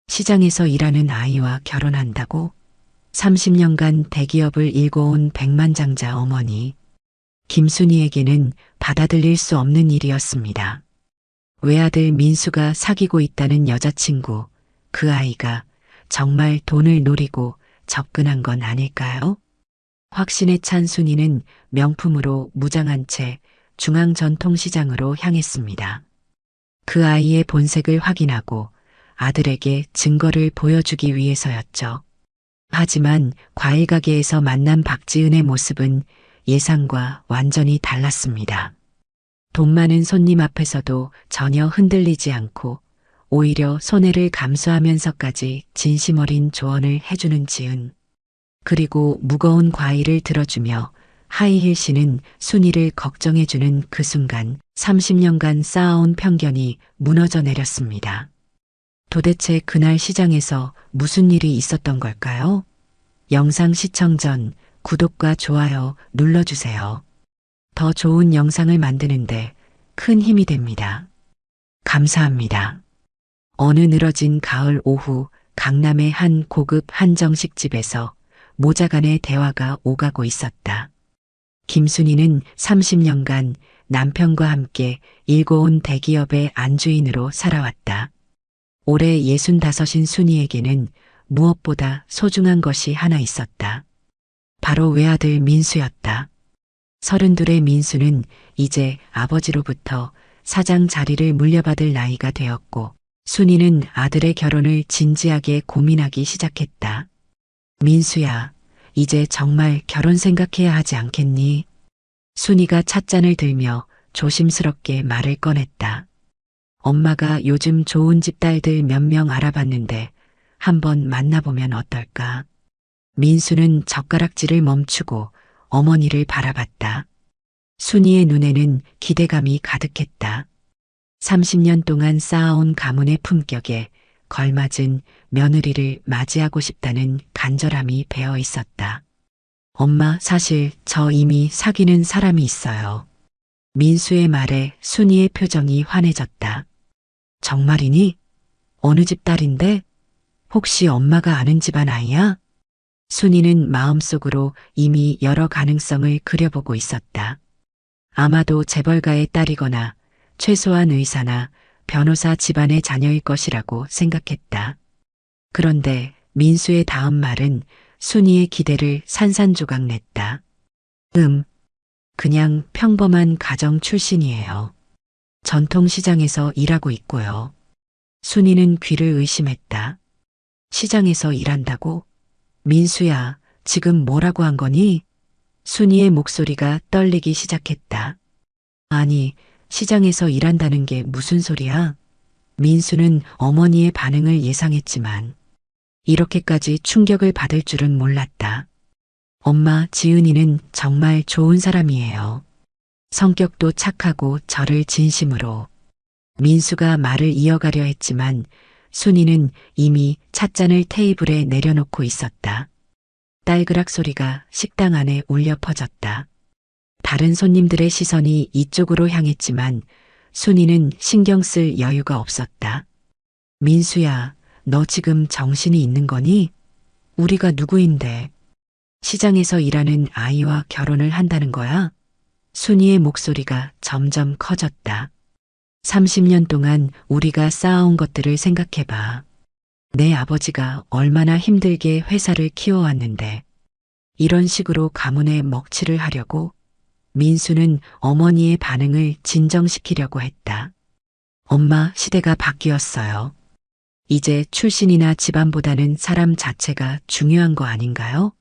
시장에서 일하는 아이와 결혼한다고 30년간 대기업을 일궈온 백만장자 어머니 김순희에게는 받아들일 수 없는 일이었습니다. 외아들 민수가 사귀고 있다는 여자친구, 그 아이가 정말 돈을 노리고 접근한 건 아닐까요? 확신에 찬 순이는 명품으로 무장한 채 중앙전통시장으로 향했습니다. 그 아이의 본색을 확인하고 아들에게 증거를 보여주기 위해서였죠. 하지만 과일 가게에서 만난 박지은의 모습은 예상과 완전히 달랐습니다. 돈 많은 손님 앞에서도 전혀 흔들리지 않고 오히려 손해를 감수하면서까지 진심 어린 조언을 해주는 지은. 그리고 무거운 과일을 들어주며 하이힐 씨는 순이를 걱정해주는 그 순간 30년간 쌓아온 편견이 무너져 내렸습니다. 도대체 그날 시장에서 무슨 일이 있었던 걸까요? 영상 시청 전 구독과 좋아요 눌러주세요. 더 좋은 영상을 만드는데 큰 힘이 됩니다. 감사합니다. 어느 늘어진 가을 오후 강남의 한 고급 한정식집에서 모자 간의 대화가 오가고 있었다. 김순희는 30년간 남편과 함께 일궈온 대기업의 안주인으로 살아왔다. 올해 65인 순희에게는 무엇보다 소중한 것이 하나 있었다. 바로 외아들 민수였다. 32의 민수는 이제 아버지로부터 사장 자리를 물려받을 나이가 되었고 순희는 아들의 결혼을 진지하게 고민하기 시작했다. 민수야, 이제 정말 결혼 생각해야 하지 않겠니? 순희가 찻잔을 들며 조심스럽게 말을 꺼냈다. 엄마가 요즘 좋은 집 딸들 몇 명 알아봤는데 한번 만나보면 어떨까? 민수는 젓가락질을 멈추고 어머니를 바라봤다. 순희의 눈에는 기대감이 가득했다. 30년 동안 쌓아온 가문의 품격에 걸맞은 며느리를 맞이하고 싶다는 간절함이 배어 있었다. 엄마, 사실 저 이미 사귀는 사람이 있어요. 민수의 말에 순희의 표정이 환해졌다. 정말이니? 어느 집 딸인데? 혹시 엄마가 아는 집안 아이야? 순희는 마음속으로 이미 여러 가능성을 그려보고 있었다. 아마도 재벌가의 딸이거나 최소한 의사나 변호사 집안의 자녀일 것이라고 생각했다. 그런데 민수의 다음 말은 순희의 기대를 산산조각 냈다. 그냥 평범한 가정 출신이에요. 전통시장에서 일하고 있고요. 순희는 귀를 의심했다. 시장에서 일한다고? 민수야, 지금 뭐라고 한 거니? 순희의 목소리가 떨리기 시작했다. 아니, 시장에서 일한다는 게 무슨 소리야? 민수는 어머니의 반응을 예상했지만 이렇게까지 충격을 받을 줄은 몰랐다. 엄마, 지은이는 정말 좋은 사람이에요. 성격도 착하고 저를 진심으로. 민수가 말을 이어가려 했지만 순희는 이미 찻잔을 테이블에 내려놓고 있었다. 딸그락 소리가 식당 안에 울려 퍼졌다. 다른 손님들의 시선이 이쪽으로 향했지만 순희는 신경 쓸 여유가 없었다. 민수야, 너 지금 정신이 있는 거니? 우리가 누구인데? 시장에서 일하는 아이와 결혼을 한다는 거야? 순희의 목소리가 점점 커졌다. 30년 동안 우리가 쌓아온 것들을 생각해봐. 내 아버지가 얼마나 힘들게 회사를 키워왔는데 이런 식으로 가문에 먹칠을 하려고? 민수는 어머니의 반응을 진정시키려고 했다. 엄마, 시대가 바뀌었어요. 이제 출신이나 집안보다는 사람 자체가 중요한 거 아닌가요?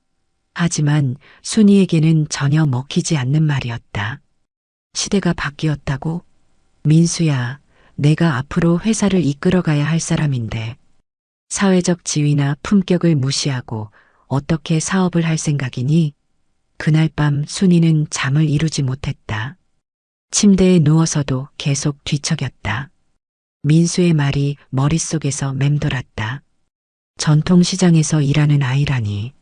하지만 순희에게는 전혀 먹히지 않는 말이었다. 시대가 바뀌었다고? 민수야, 내가 앞으로 회사를 이끌어가야 할 사람인데 사회적 지위나 품격을 무시하고 어떻게 사업을 할 생각이니? 그날 밤 순희는 잠을 이루지 못했다. 침대에 누워서도 계속 뒤척였다. 민수의 말이 머릿속에서 맴돌았다. 전통시장에서 일하는 아이라니.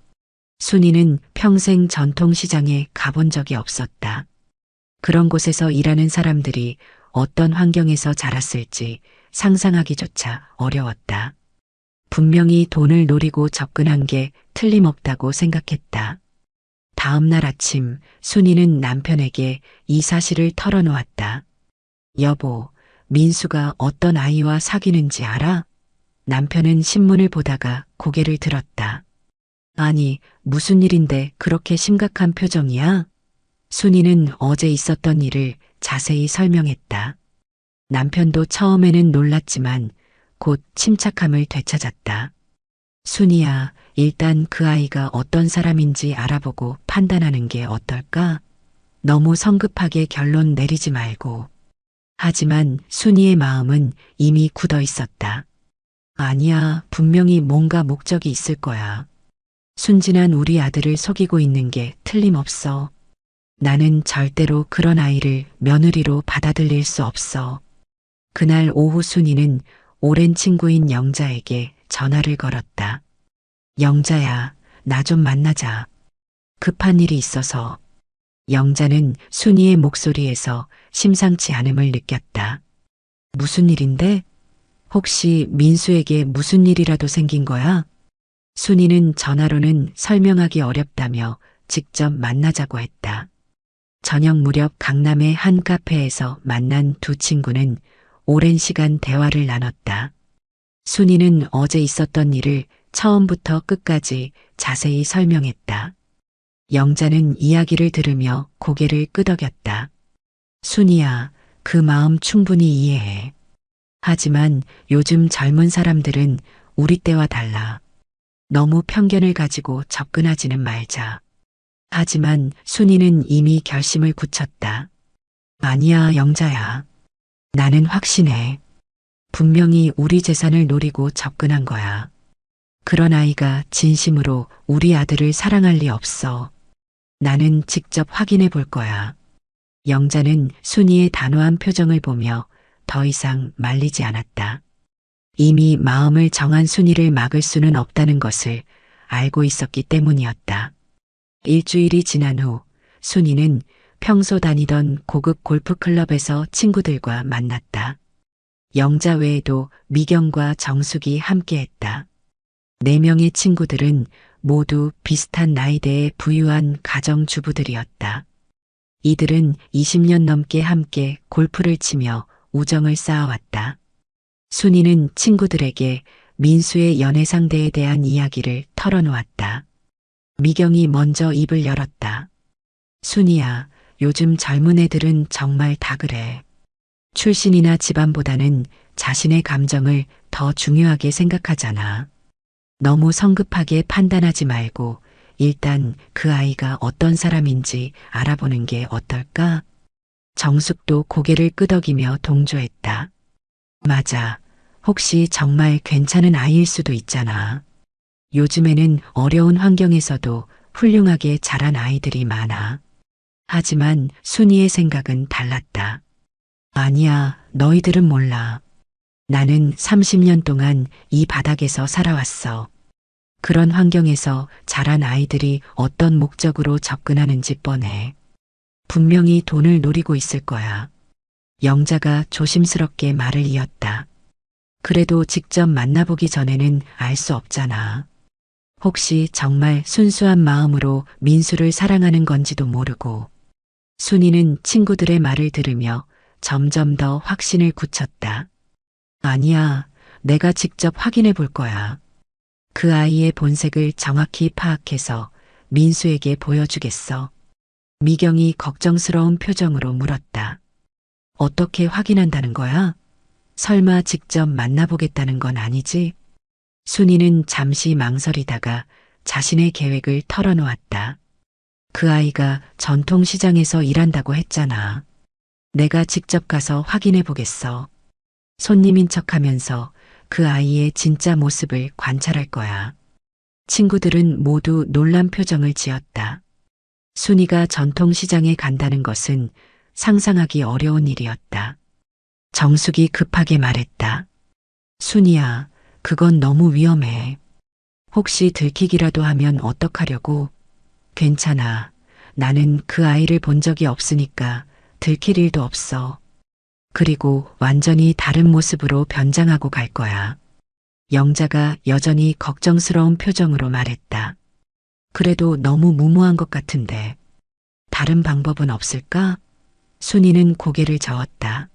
순희는 평생 전통시장에 가본 적이 없었다. 그런 곳에서 일하는 사람들이 어떤 환경에서 자랐을지 상상하기조차 어려웠다. 분명히 돈을 노리고 접근한 게 틀림없다고 생각했다. 다음 날 아침 순이는 남편에게 이 사실을 털어놓았다. 여보, 민수가 어떤 아이와 사귀는지 알아? 남편은 신문을 보다가 고개를 들었다. 아니, 무슨 일인데 그렇게 심각한 표정이야? 순이는 어제 있었던 일을 자세히 설명했다. 남편도 처음에는 놀랐지만 곧 침착함을 되찾았다. 순이야, 일단 그 아이가 어떤 사람인지 알아보고 판단하는 게 어떨까? 너무 성급하게 결론 내리지 말고. 하지만 순이의 마음은 이미 굳어 있었다. 아니야, 분명히 뭔가 목적이 있을 거야. 순진한 우리 아들을 속이고 있는 게 틀림없어. 나는 절대로 그런 아이를 며느리로 받아들일 수 없어. 그날 오후 순이는 오랜 친구인 영자에게 전화를 걸었다. 영자야, 나 좀 만나자. 급한 일이 있어서. 영자는 순이의 목소리에서 심상치 않음을 느꼈다. 무슨 일인데? 혹시 민수에게 무슨 일이라도 생긴 거야? 순이는 전화로는 설명하기 어렵다며 직접 만나자고 했다. 저녁 무렵 강남의 한 카페에서 만난 두 친구는 오랜 시간 대화를 나눴다. 순이는 어제 있었던 일을 처음부터 끝까지 자세히 설명했다. 영자는 이야기를 들으며 고개를 끄덕였다. 순이야, 그 마음 충분히 이해해. 하지만 요즘 젊은 사람들은 우리 때와 달라. 너무 편견을 가지고 접근하지는 말자. 하지만 순이는 이미 결심을 굳혔다. 아니야, 영자야. 나는 확신해. 분명히 우리 재산을 노리고 접근한 거야. 그런 아이가 진심으로 우리 아들을 사랑할 리 없어. 나는 직접 확인해 볼 거야. 영자는 순이의 단호한 표정을 보며 더 이상 말리지 않았다. 이미 마음을 정한 순이를 막을 수는 없다는 것을 알고 있었기 때문이었다. 일주일이 지난 후 순이는 평소 다니던 고급 골프클럽에서 친구들과 만났다. 영자 외에도 미경과 정숙이 함께했다. 4명의 친구들은 모두 비슷한 나이대의 부유한 가정주부들이었다. 이들은 20년 넘게 함께 골프를 치며 우정을 쌓아왔다. 순이는 친구들에게 민수의 연애 상대에 대한 이야기를 털어놓았다. 미경이 먼저 입을 열었다. 순이야, 요즘 젊은 애들은 정말 다 그래. 출신이나 집안보다는 자신의 감정을 더 중요하게 생각하잖아. 너무 성급하게 판단하지 말고 일단 그 아이가 어떤 사람인지 알아보는 게 어떨까? 정숙도 고개를 끄덕이며 동조했다. 맞아. 혹시 정말 괜찮은 아이일 수도 있잖아. 요즘에는 어려운 환경에서도 훌륭하게 자란 아이들이 많아. 하지만 순이의 생각은 달랐다. 아니야, 너희들은 몰라. 나는 30년 동안 이 바닥에서 살아왔어. 그런 환경에서 자란 아이들이 어떤 목적으로 접근하는지 뻔해. 분명히 돈을 노리고 있을 거야. 영자가 조심스럽게 말을 이었다. 그래도 직접 만나보기 전에는 알 수 없잖아. 혹시 정말 순수한 마음으로 민수를 사랑하는 건지도 모르고. 순이는 친구들의 말을 들으며 점점 더 확신을 굳혔다. 아니야, 내가 직접 확인해 볼 거야. 그 아이의 본색을 정확히 파악해서 민수에게 보여주겠어. 미경이 걱정스러운 표정으로 물었다. 어떻게 확인한다는 거야? 설마 직접 만나보겠다는 건 아니지? 순이는 잠시 망설이다가 자신의 계획을 털어놓았다. 그 아이가 전통시장에서 일한다고 했잖아. 내가 직접 가서 확인해 보겠어. 손님인 척하면서 그 아이의 진짜 모습을 관찰할 거야. 친구들은 모두 놀란 표정을 지었다. 순이가 전통시장에 간다는 것은 상상하기 어려운 일이었다. 정숙이 급하게 말했다. 순이야, 그건 너무 위험해. 혹시 들키기라도 하면 어떡하려고? 괜찮아. 나는 그 아이를 본 적이 없으니까 들킬 일도 없어. 그리고 완전히 다른 모습으로 변장하고 갈 거야. 영자가 여전히 걱정스러운 표정으로 말했다. 그래도 너무 무모한 것 같은데 다른 방법은 없을까? 순이는 고개를 저었다.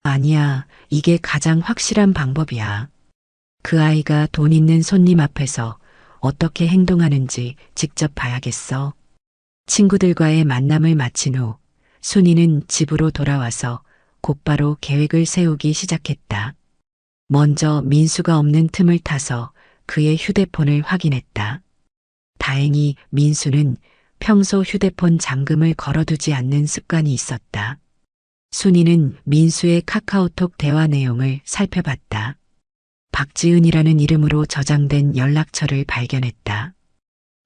아니야, 이게 가장 확실한 방법이야. 그 아이가 돈 있는 손님 앞에서 어떻게 행동하는지 직접 봐야겠어. 친구들과의 만남을 마친 후 순이는 집으로 돌아와서 곧바로 계획을 세우기 시작했다. 먼저 민수가 없는 틈을 타서 그의 휴대폰을 확인했다. 다행히 민수는 평소 휴대폰 잠금을 걸어두지 않는 습관이 있었다. 순이는 민수의 카카오톡 대화 내용을 살펴봤다. 박지은이라는 이름으로 저장된 연락처를 발견했다.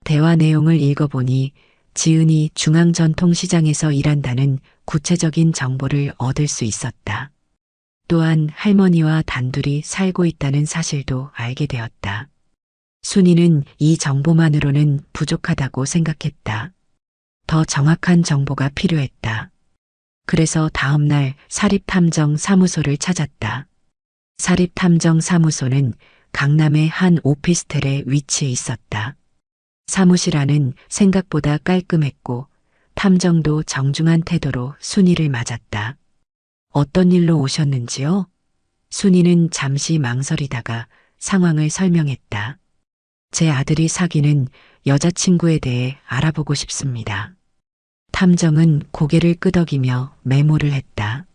대화 내용을 읽어보니 지은이 중앙전통시장에서 일한다는 구체적인 정보를 얻을 수 있었다. 또한 할머니와 단둘이 살고 있다는 사실도 알게 되었다. 순이는 이 정보만으로는 부족하다고 생각했다. 더 정확한 정보가 필요했다. 그래서 다음 날 사립탐정사무소를 찾았다. 사립탐정사무소는 강남의 한 오피스텔에 위치해 있었다. 사무실 안은 생각보다 깔끔했고 탐정도 정중한 태도로 순이를 맞았다. 어떤 일로 오셨는지요? 순이는 잠시 망설이다가 상황을 설명했다. 제 아들이 사귀는 여자친구에 대해 알아보고 싶습니다. 탐정은 고개를 끄덕이며 메모를 했다.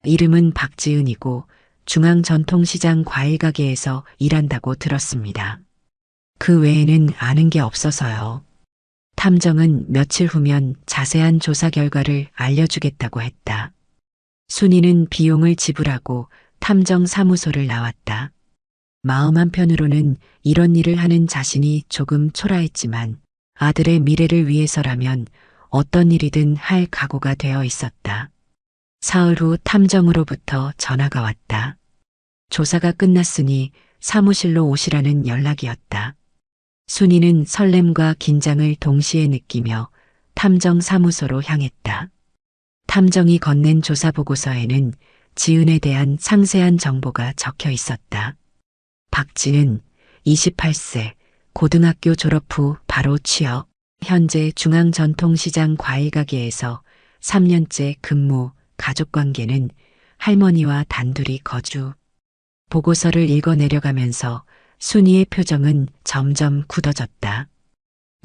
이름은 박지은이고 중앙전통시장 과일가게에서 일한다고 들었습니다. 그 외에는 아는 게 없어서요. 탐정은 며칠 후면 자세한 조사 결과를 알려주겠다고 했다. 순이는 비용을 지불하고 탐정 사무소를 나왔다. 마음 한편으로는 이런 일을 하는 자신이 조금 초라했지만 아들의 미래를 위해서라면 어떤 일이든 할 각오가 되어 있었다. 사흘 후 탐정으로부터 전화가 왔다. 조사가 끝났으니 사무실로 오시라는 연락이었다. 순이는 설렘과 긴장을 동시에 느끼며 탐정 사무소로 향했다. 탐정이 건넨 조사 보고서에는 지은에 대한 상세한 정보가 적혀 있었다. 박지은, 28세, 고등학교 졸업 후 바로 취업, 현재 중앙전통시장 과일가게에서 3년째 근무, 가족관계는 할머니와 단둘이 거주. 보고서를 읽어 내려가면서 순이의 표정은 점점 굳어졌다.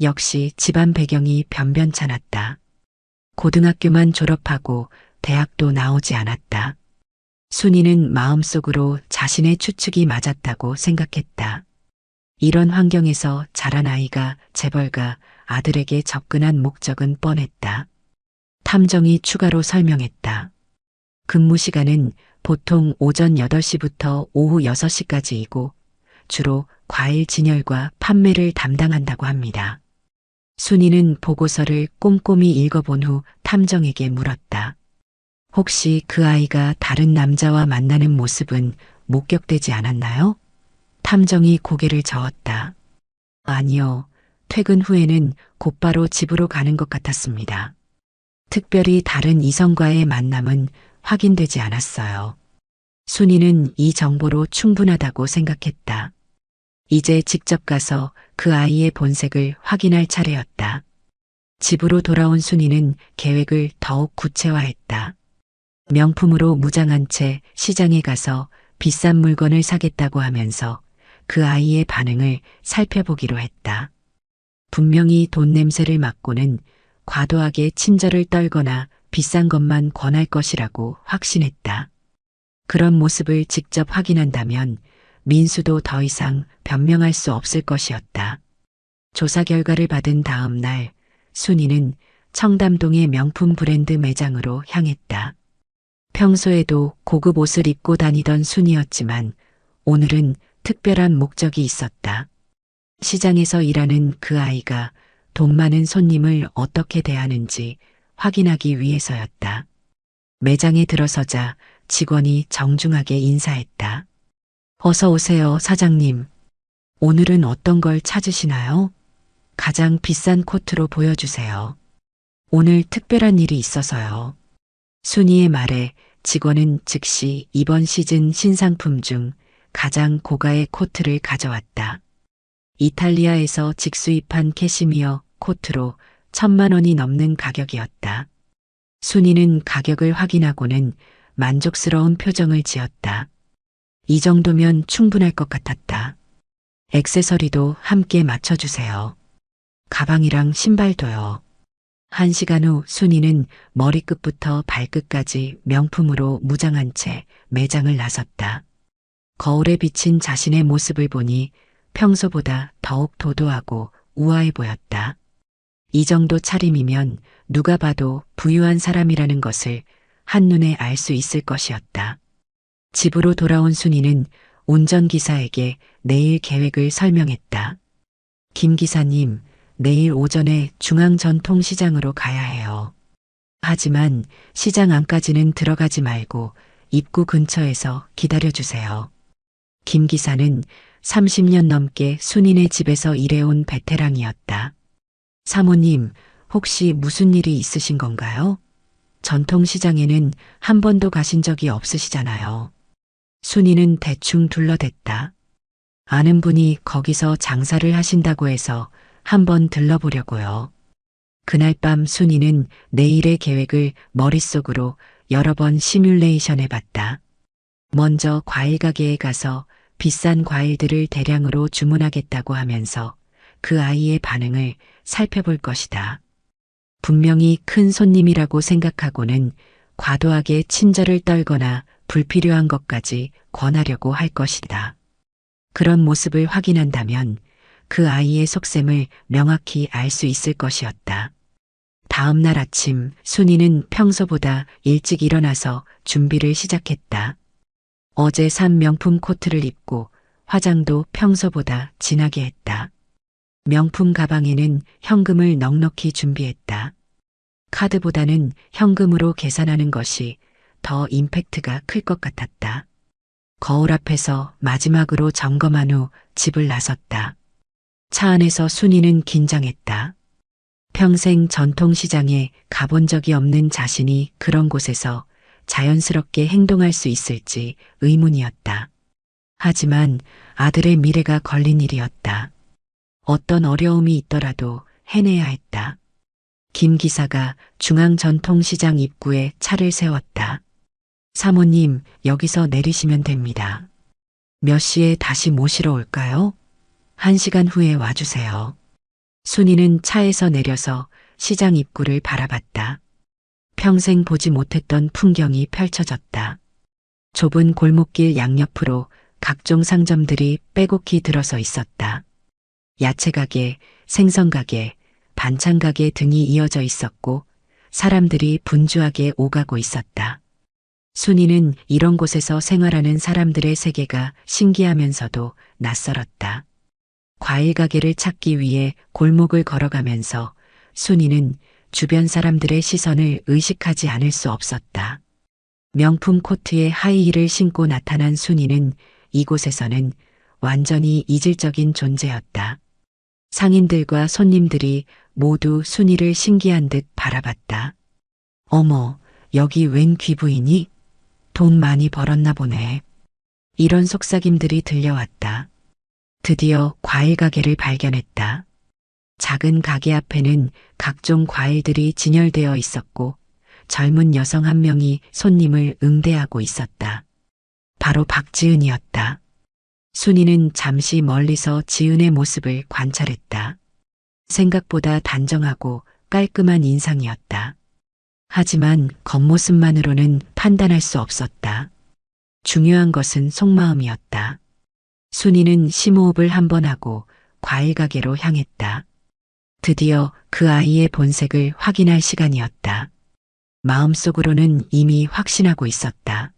역시 집안 배경이 변변찮았다. 고등학교만 졸업하고 대학도 나오지 않았다. 순이는 마음속으로 자신의 추측이 맞았다고 생각했다. 이런 환경에서 자란 아이가 재벌가 아들에게 접근한 목적은 뻔했다. 탐정이 추가로 설명했다. 근무 시간은 보통 오전 8시부터 오후 6시까지이고 주로 과일 진열과 판매를 담당한다고 합니다. 순이는 보고서를 꼼꼼히 읽어본 후 탐정에게 물었다. 혹시 그 아이가 다른 남자와 만나는 모습은 목격되지 않았나요? 탐정이 고개를 저었다. 아니요. 퇴근 후에는 곧바로 집으로 가는 것 같았습니다. 특별히 다른 이성과의 만남은 확인되지 않았어요. 순이는 이 정보로 충분하다고 생각했다. 이제 직접 가서 그 아이의 본색을 확인할 차례였다. 집으로 돌아온 순이는 계획을 더욱 구체화했다. 명품으로 무장한 채 시장에 가서 비싼 물건을 사겠다고 하면서 그 아이의 반응을 살펴보기로 했다. 분명히 돈 냄새를 맡고는 과도하게 친절을 떨거나 비싼 것만 권할 것이라고 확신했다. 그런 모습을 직접 확인한다면 민수도 더 이상 변명할 수 없을 것이었다. 조사 결과를 받은 다음 날 순이는 청담동의 명품 브랜드 매장으로 향했다. 평소에도 고급 옷을 입고 다니던 순이었지만 오늘은 특별한 목적이 있었다. 시장에서 일하는 그 아이가 돈 많은 손님을 어떻게 대하는지 확인하기 위해서였다. 매장에 들어서자 직원이 정중하게 인사했다. 어서 오세요, 사장님. 오늘은 어떤 걸 찾으시나요? 가장 비싼 코트로 보여주세요. 오늘 특별한 일이 있어서요. 순이의 말에 직원은 즉시 이번 시즌 신상품 중 가장 고가의 코트를 가져왔다. 이탈리아에서 직수입한 캐시미어 코트로 1,000만 원이 넘는 가격이었다. 순이는 가격을 확인하고는 만족스러운 표정을 지었다. 이 정도면 충분할 것 같았다. 액세서리도 함께 맞춰주세요. 가방이랑 신발도요. 1시간 후 순이는 머리끝부터 발끝까지 명품으로 무장한 채 매장을 나섰다. 거울에 비친 자신의 모습을 보니 평소보다 더욱 도도하고 우아해 보였다. 이 정도 차림이면 누가 봐도 부유한 사람이라는 것을 한눈에 알 수 있을 것이었다. 집으로 돌아온 순이는 운전기사에게 내일 계획을 설명했다. 김 기사님, 내일 오전에 중앙전통시장으로 가야 해요. 하지만 시장 안까지는 들어가지 말고 입구 근처에서 기다려주세요. 김 기사는 30년 넘게 순이네 집에서 일해온 베테랑이었다. 사모님, 혹시 무슨 일이 있으신 건가요? 전통시장에는 한 번도 가신 적이 없으시잖아요. 순이는 대충 둘러댔다. 아는 분이 거기서 장사를 하신다고 해서 한번 들러보려고요. 그날 밤 순이는 내일의 계획을 머릿속으로 여러 번 시뮬레이션 해봤다. 먼저 과일 가게에 가서 비싼 과일들을 대량으로 주문하겠다고 하면서 그 아이의 반응을 살펴볼 것이다. 분명히 큰 손님이라고 생각하고는 과도하게 친절을 떨거나 불필요한 것까지 권하려고 할 것이다. 그런 모습을 확인한다면 그 아이의 속셈을 명확히 알 수 있을 것이었다. 다음 날 아침 순이는 평소보다 일찍 일어나서 준비를 시작했다. 어제 산 명품 코트를 입고 화장도 평소보다 진하게 했다. 명품 가방에는 현금을 넉넉히 준비했다. 카드보다는 현금으로 계산하는 것이 더 임팩트가 클 것 같았다. 거울 앞에서 마지막으로 점검한 후 집을 나섰다. 차 안에서 순이는 긴장했다. 평생 전통시장에 가본 적이 없는 자신이 그런 곳에서 자연스럽게 행동할 수 있을지 의문이었다. 하지만 아들의 미래가 걸린 일이었다. 어떤 어려움이 있더라도 해내야 했다. 김 기사가 중앙전통시장 입구에 차를 세웠다. 사모님, 여기서 내리시면 됩니다. 몇 시에 다시 모시러 올까요? 1시간 후에 와주세요. 순이는 차에서 내려서 시장 입구를 바라봤다. 평생 보지 못했던 풍경이 펼쳐졌다. 좁은 골목길 양옆으로 각종 상점들이 빼곡히 들어서 있었다. 야채가게, 생선가게, 반찬가게 등이 이어져 있었고 사람들이 분주하게 오가고 있었다. 순이는 이런 곳에서 생활하는 사람들의 세계가 신기하면서도 낯설었다. 과일 가게를 찾기 위해 골목을 걸어가면서 순이는 주변 사람들의 시선을 의식하지 않을 수 없었다. 명품 코트에 하이힐을 신고 나타난 순이는 이곳에서는 완전히 이질적인 존재였다. 상인들과 손님들이 모두 순이를 신기한 듯 바라봤다. 어머, 여기 웬 귀부인이? 돈 많이 벌었나 보네. 이런 속삭임들이 들려왔다. 드디어 과일 가게를 발견했다. 작은 가게 앞에는 각종 과일들이 진열되어 있었고 젊은 여성 한 명이 손님을 응대하고 있었다. 바로 박지은이었다. 순이는 잠시 멀리서 지은의 모습을 관찰했다. 생각보다 단정하고 깔끔한 인상이었다. 하지만 겉모습만으로는 판단할 수 없었다. 중요한 것은 속마음이었다. 순이는 심호흡을 한 번 하고 과일 가게로 향했다. 드디어 그 아이의 본색을 확인할 시간이었다. 마음속으로는 이미 확신하고 있었다.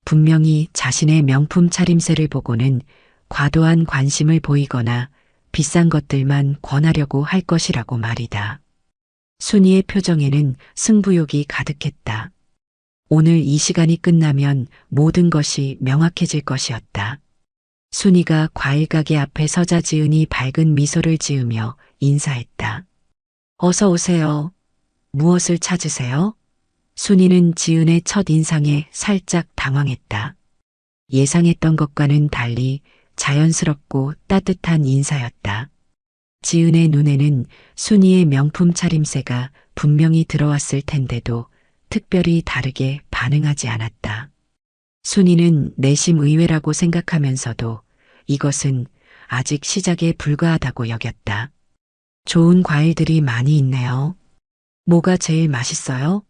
분명히 자신의 명품 차림새를 보고는 과도한 관심을 보이거나 비싼 것들만 권하려고 할 것이라고 말이다. 순이의 표정에는 승부욕이 가득했다. 오늘 이 시간이 끝나면 모든 것이 명확해질 것이었다. 순이가 과일 가게 앞에 서자 지은이 밝은 미소를 지으며 인사했다. 어서 오세요. 무엇을 찾으세요? 순이는 지은의 첫 인상에 살짝 당황했다. 예상했던 것과는 달리 자연스럽고 따뜻한 인사였다. 지은의 눈에는 순이의 명품 차림새가 분명히 들어왔을 텐데도 특별히 다르게 반응하지 않았다. 순이는 내심 의외라고 생각하면서도 이것은 아직 시작에 불과하다고 여겼다. 좋은 과일들이 많이 있네요. 뭐가 제일 맛있어요?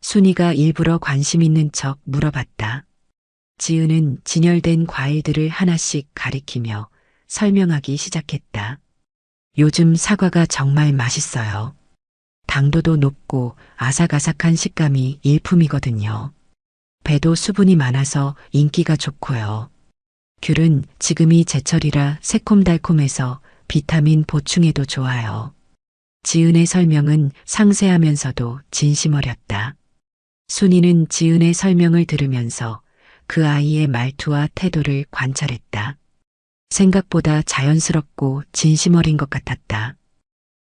순이가 일부러 관심 있는 척 물어봤다. 지은은 진열된 과일들을 하나씩 가리키며 설명하기 시작했다. 요즘 사과가 정말 맛있어요. 당도도 높고 아삭아삭한 식감이 일품이거든요. 배도 수분이 많아서 인기가 좋고요. 귤은 지금이 제철이라 새콤달콤해서 비타민 보충에도 좋아요. 지은의 설명은 상세하면서도 진심 어렸다. 순이는 지은의 설명을 들으면서 그 아이의 말투와 태도를 관찰했다. 생각보다 자연스럽고 진심 어린 것 같았다.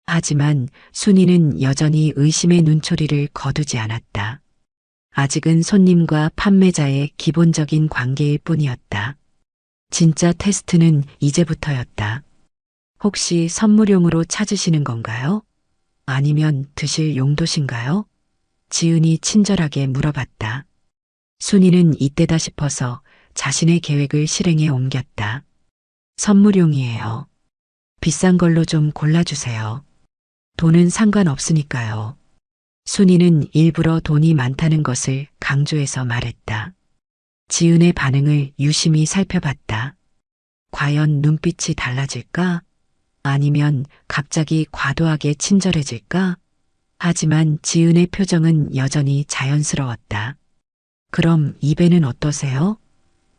하지만 순이는 여전히 의심의 눈초리를 거두지 않았다. 아직은 손님과 판매자의 기본적인 관계일 뿐이었다. 진짜 테스트는 이제부터였다. 혹시 선물용으로 찾으시는 건가요? 아니면 드실 용도신가요? 지은이 친절하게 물어봤다. 순이는 이때다 싶어서 자신의 계획을 실행에 옮겼다. 선물용이에요. 비싼 걸로 좀 골라주세요. 돈은 상관없으니까요. 순이는 일부러 돈이 많다는 것을 강조해서 말했다. 지은의 반응을 유심히 살펴봤다. 과연 눈빛이 달라질까? 아니면 갑자기 과도하게 친절해질까? 하지만 지은의 표정은 여전히 자연스러웠다. 그럼 입에는 어떠세요?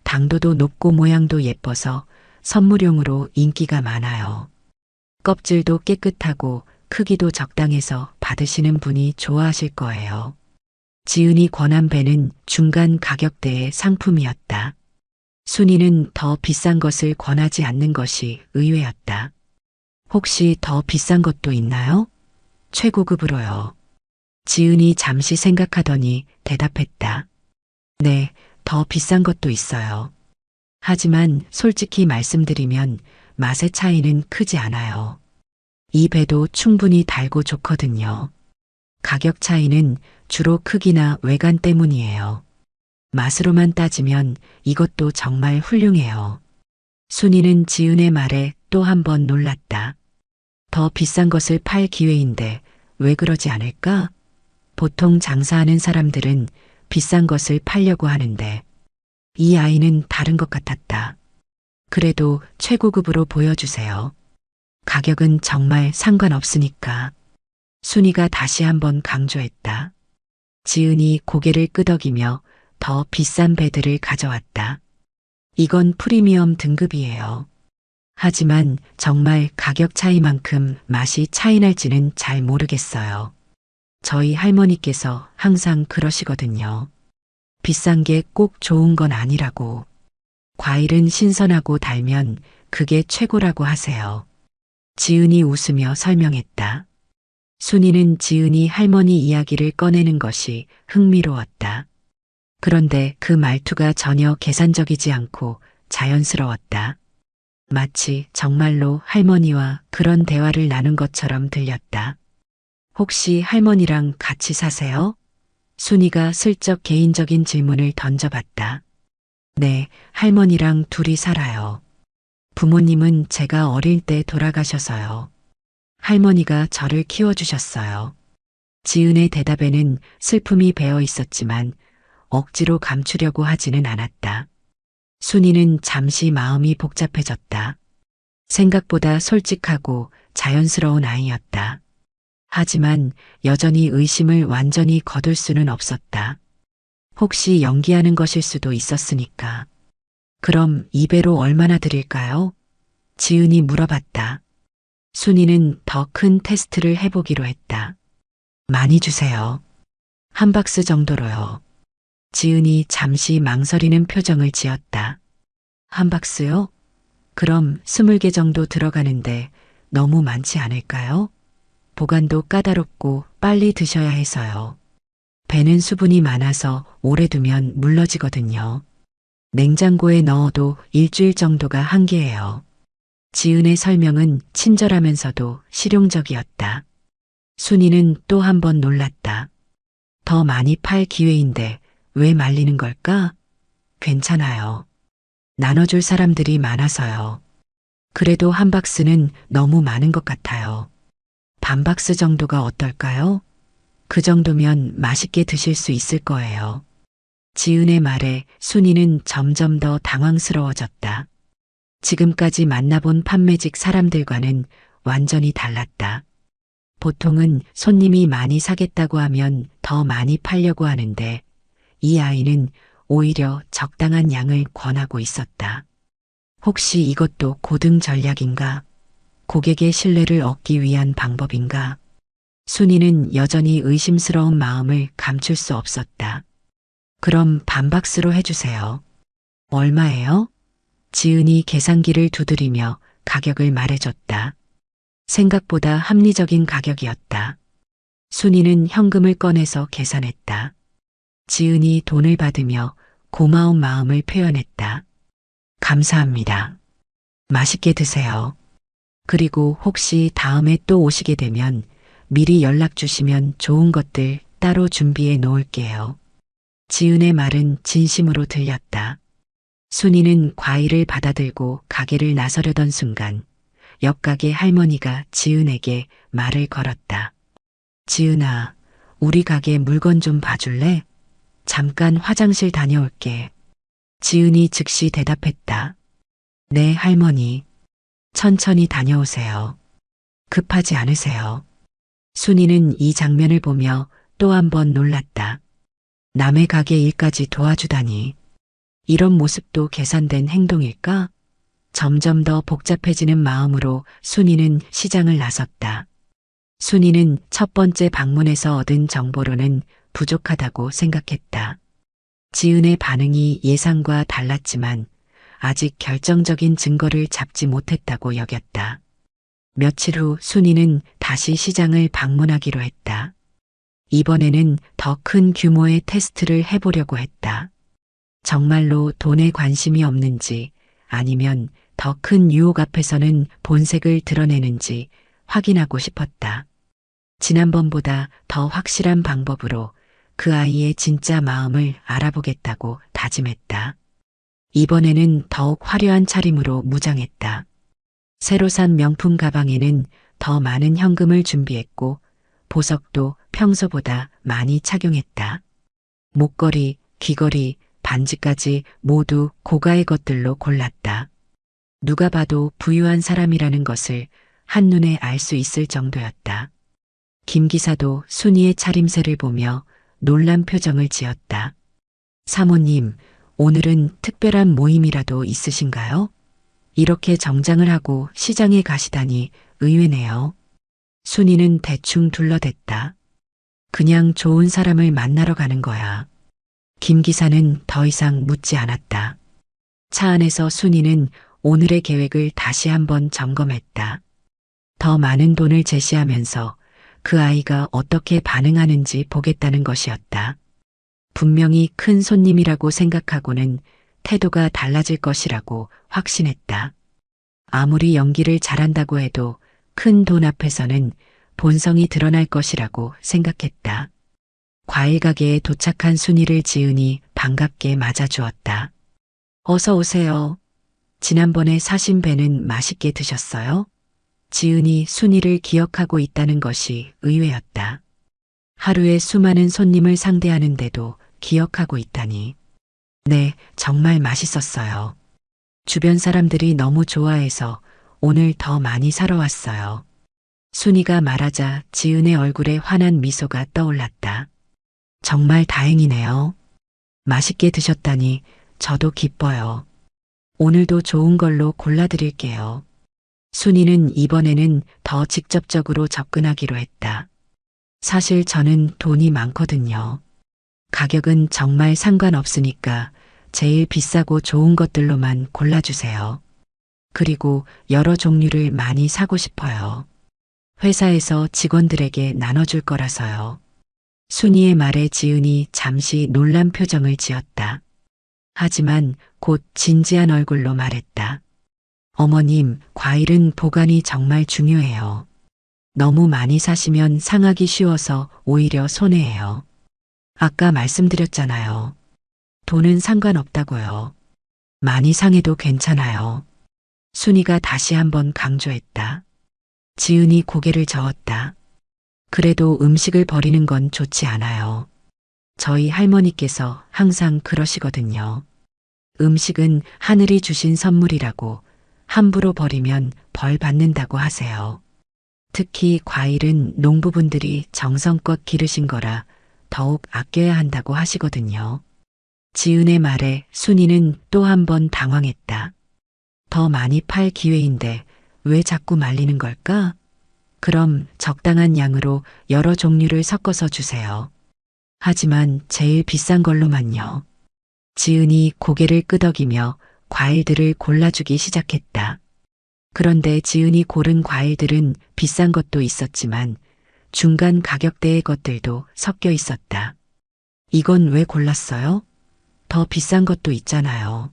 당도도 높고 모양도 예뻐서 선물용으로 인기가 많아요. 껍질도 깨끗하고 크기도 적당해서 받으시는 분이 좋아하실 거예요. 지은이 권한 배는 중간 가격대의 상품이었다. 순이는 더 비싼 것을 권하지 않는 것이 의외였다. 혹시 더 비싼 것도 있나요? 최고급으로요. 지은이 잠시 생각하더니 대답했다. 네, 더 비싼 것도 있어요. 하지만 솔직히 말씀드리면 맛의 차이는 크지 않아요. 이 배도 충분히 달고 좋거든요. 가격 차이는 주로 크기나 외관 때문이에요. 맛으로만 따지면 이것도 정말 훌륭해요. 순이는 지은의 말에 또 한 번 놀랐다. 더 비싼 것을 팔 기회인데 왜 그러지 않을까? 보통 장사하는 사람들은 비싼 것을 팔려고 하는데 이 아이는 다른 것 같았다. 그래도 최고급으로 보여주세요. 가격은 정말 상관없으니까. 순이가 다시 한번 강조했다. 지은이 고개를 끄덕이며 더 비싼 배들을 가져왔다. 이건 프리미엄 등급이에요. 하지만 정말 가격 차이만큼 맛이 차이날지는 잘 모르겠어요. 저희 할머니께서 항상 그러시거든요. 비싼 게 꼭 좋은 건 아니라고. 과일은 신선하고 달면 그게 최고라고 하세요. 지은이 웃으며 설명했다. 순이는 지은이 할머니 이야기를 꺼내는 것이 흥미로웠다. 그런데 그 말투가 전혀 계산적이지 않고 자연스러웠다. 마치 정말로 할머니와 그런 대화를 나눈 것처럼 들렸다. 혹시 할머니랑 같이 사세요? 순이가 슬쩍 개인적인 질문을 던져봤다. 네, 할머니랑 둘이 살아요. 부모님은 제가 어릴 때 돌아가셔서요. 할머니가 저를 키워주셨어요. 지은의 대답에는 슬픔이 배어 있었지만 억지로 감추려고 하지는 않았다. 순이는 잠시 마음이 복잡해졌다. 생각보다 솔직하고 자연스러운 아이였다. 하지만 여전히 의심을 완전히 거둘 수는 없었다. 혹시 연기하는 것일 수도 있었으니까. 그럼 2배로 얼마나 드릴까요? 지은이 물어봤다. 순이는 더 큰 테스트를 해보기로 했다. 많이 주세요. 한 박스 정도로요. 지은이 잠시 망설이는 표정을 지었다. 한 박스요? 그럼 20개 정도 들어가는데 너무 많지 않을까요? 보관도 까다롭고 빨리 드셔야 해서요. 배는 수분이 많아서 오래 두면 물러지거든요. 냉장고에 넣어도 일주일 정도가 한계예요. 지은의 설명은 친절하면서도 실용적이었다. 순이는 또 한 번 놀랐다. 더 많이 팔 기회인데 왜 말리는 걸까? 괜찮아요. 나눠줄 사람들이 많아서요. 그래도 한 박스는 너무 많은 것 같아요. 반 박스 정도가 어떨까요? 그 정도면 맛있게 드실 수 있을 거예요. 지은의 말에 순이는 점점 더 당황스러워졌다. 지금까지 만나본 판매직 사람들과는 완전히 달랐다. 보통은 손님이 많이 사겠다고 하면 더 많이 팔려고 하는데 이 아이는 오히려 적당한 양을 권하고 있었다. 혹시 이것도 고등 전략인가? 고객의 신뢰를 얻기 위한 방법인가? 순이는 여전히 의심스러운 마음을 감출 수 없었다. 그럼 반 박스로 해주세요. 얼마예요? 지은이 계산기를 두드리며 가격을 말해줬다. 생각보다 합리적인 가격이었다. 순이는 현금을 꺼내서 계산했다. 지은이 돈을 받으며 고마운 마음을 표현했다. 감사합니다. 맛있게 드세요. 그리고 혹시 다음에 또 오시게 되면 미리 연락 주시면 좋은 것들 따로 준비해 놓을게요. 지은의 말은 진심으로 들렸다. 순이는 과일을 받아들고 가게를 나서려던 순간 옆가게 할머니가 지은에게 말을 걸었다. 지은아, 우리 가게 물건 좀 봐줄래? 잠깐 화장실 다녀올게. 지은이 즉시 대답했다. 네, 할머니. 천천히 다녀오세요. 급하지 않으세요. 순이는 이 장면을 보며 또 한 번 놀랐다. 남의 가게 일까지 도와주다니. 이런 모습도 계산된 행동일까? 점점 더 복잡해지는 마음으로 순이는 시장을 나섰다. 순이는 첫 번째 방문에서 얻은 정보로는 부족하다고 생각했다. 지은의 반응이 예상과 달랐지만 아직 결정적인 증거를 잡지 못했다고 여겼다. 며칠 후 순이는 다시 시장을 방문하기로 했다. 이번에는 더 큰 규모의 테스트를 해보려고 했다. 정말로 돈에 관심이 없는지 아니면 더 큰 유혹 앞에서는 본색을 드러내는지 확인하고 싶었다. 지난번보다 더 확실한 방법으로 그 아이의 진짜 마음을 알아보겠다고 다짐했다. 이번에는 더욱 화려한 차림으로 무장했다. 새로 산 명품 가방에는 더 많은 현금을 준비했고 보석도 평소보다 많이 착용했다. 목걸이, 귀걸이, 반지까지 모두 고가의 것들로 골랐다. 누가 봐도 부유한 사람이라는 것을 한눈에 알 수 있을 정도였다. 김 기사도 순이의 차림새를 보며 놀란 표정을 지었다. 사모님, 오늘은 특별한 모임이라도 있으신가요? 이렇게 정장을 하고 시장에 가시다니 의외네요. 순이는 대충 둘러댔다. 그냥 좋은 사람을 만나러 가는 거야. 김 기사는 더 이상 묻지 않았다. 차 안에서 순이는 오늘의 계획을 다시 한번 점검했다. 더 많은 돈을 제시하면서 그 아이가 어떻게 반응하는지 보겠다는 것이었다. 분명히 큰 손님이라고 생각하고는 태도가 달라질 것이라고 확신했다. 아무리 연기를 잘한다고 해도 큰 돈 앞에서는 본성이 드러날 것이라고 생각했다. 과일 가게에 도착한 순이를 지은이 반갑게 맞아주었다. 어서 오세요. 지난번에 사신 배는 맛있게 드셨어요? 지은이 순이를 기억하고 있다는 것이 의외였다. 하루에 수많은 손님을 상대하는데도 기억하고 있다니. 네, 정말 맛있었어요. 주변 사람들이 너무 좋아해서 오늘 더 많이 사러 왔어요. 순이가 말하자 지은의 얼굴에 환한 미소가 떠올랐다. 정말 다행이네요. 맛있게 드셨다니 저도 기뻐요. 오늘도 좋은 걸로 골라드릴게요. 순이는 이번에는 더 직접적으로 접근하기로 했다. 사실 저는 돈이 많거든요. 가격은 정말 상관없으니까 제일 비싸고 좋은 것들로만 골라주세요. 그리고 여러 종류를 많이 사고 싶어요. 회사에서 직원들에게 나눠줄 거라서요. 순이의 말에 지은이 잠시 놀란 표정을 지었다. 하지만 곧 진지한 얼굴로 말했다. 어머님, 과일은 보관이 정말 중요해요. 너무 많이 사시면 상하기 쉬워서 오히려 손해예요. 아까 말씀드렸잖아요. 돈은 상관없다고요. 많이 상해도 괜찮아요. 순이가 다시 한번 강조했다. 지은이 고개를 저었다. 그래도 음식을 버리는 건 좋지 않아요. 저희 할머니께서 항상 그러시거든요. 음식은 하늘이 주신 선물이라고 함부로 버리면 벌 받는다고 하세요. 특히 과일은 농부분들이 정성껏 기르신 거라 더욱 아껴야 한다고 하시거든요. 지은의 말에 순이는 또 한 번 당황했다. 더 많이 팔 기회인데 왜 자꾸 말리는 걸까? 그럼 적당한 양으로 여러 종류를 섞어서 주세요. 하지만 제일 비싼 걸로만요. 지은이 고개를 끄덕이며 과일들을 골라주기 시작했다. 그런데 지은이 고른 과일들은 비싼 것도 있었지만 중간 가격대의 것들도 섞여 있었다. 이건 왜 골랐어요? 더 비싼 것도 있잖아요.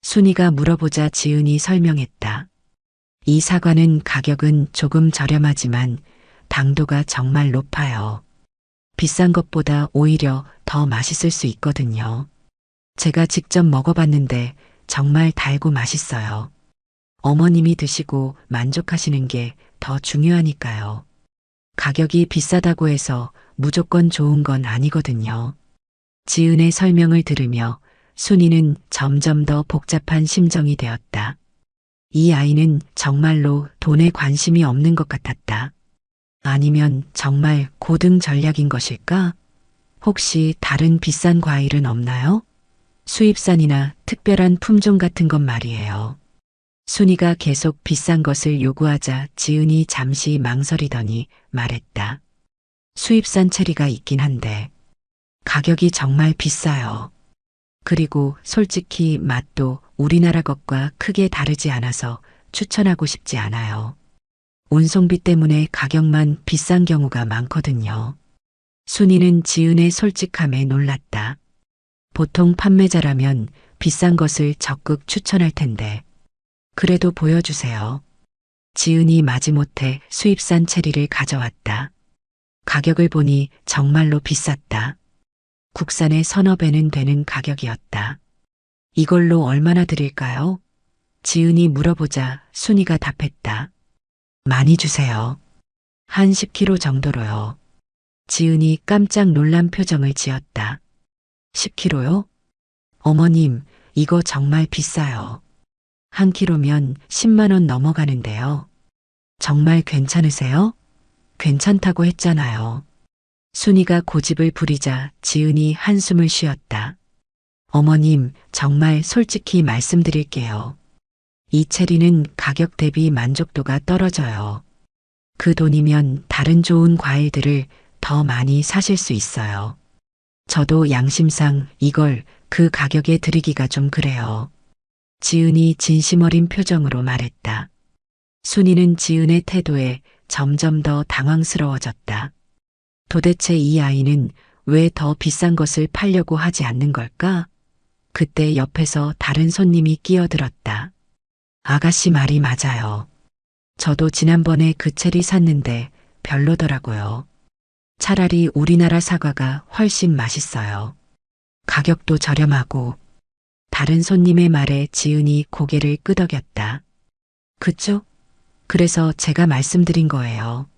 순이가 물어보자 지은이 설명했다. 이 사과는 가격은 조금 저렴하지만 당도가 정말 높아요. 비싼 것보다 오히려 더 맛있을 수 있거든요. 제가 직접 먹어봤는데 정말 달고 맛있어요. 어머님이 드시고 만족하시는 게 더 중요하니까요. 가격이 비싸다고 해서 무조건 좋은 건 아니거든요. 지은의 설명을 들으며 순이는 점점 더 복잡한 심정이 되었다. 이 아이는 정말로 돈에 관심이 없는 것 같았다. 아니면 정말 고등 전략인 것일까? 혹시 다른 비싼 과일은 없나요? 수입산이나 특별한 품종 같은 것 말이에요. 순이가 계속 비싼 것을 요구하자 지은이 잠시 망설이더니 말했다. 수입산 체리가 있긴 한데 가격이 정말 비싸요. 그리고 솔직히 맛도 우리나라 것과 크게 다르지 않아서 추천하고 싶지 않아요. 운송비 때문에 가격만 비싼 경우가 많거든요. 순이는 지은의 솔직함에 놀랐다. 보통 판매자라면 비싼 것을 적극 추천할 텐데 그래도 보여주세요. 지은이 마지못해 수입산 체리를 가져왔다. 가격을 보니 정말로 비쌌다. 국산의 서너 배는 되는 가격이었다. 이걸로 얼마나 드릴까요? 지은이 물어보자 순이가 답했다. 많이 주세요. 한 10kg 정도로요. 지은이 깜짝 놀란 표정을 지었다. 10kg요? 어머님, 이거 정말 비싸요. 한 킬로면 10만 원 넘어가는데요. 정말 괜찮으세요? 괜찮다고 했잖아요. 순이가 고집을 부리자 지은이 한숨을 쉬었다. 어머님, 정말 솔직히 말씀드릴게요. 이 체리는 가격 대비 만족도가 떨어져요. 그 돈이면 다른 좋은 과일들을 더 많이 사실 수 있어요. 저도 양심상 이걸 그 가격에 드리기가 좀 그래요. 지은이 진심 어린 표정으로 말했다. 순이는 지은의 태도에 점점 더 당황스러워졌다. 도대체 이 아이는 왜 더 비싼 것을 팔려고 하지 않는 걸까? 그때 옆에서 다른 손님이 끼어들었다. 아가씨 말이 맞아요. 저도 지난번에 그 체리 샀는데 별로더라고요. 차라리 우리나라 사과가 훨씬 맛있어요. 가격도 저렴하고. 다른 손님의 말에 지은이 고개를 끄덕였다. 그쵸? 그래서 제가 말씀드린 거예요.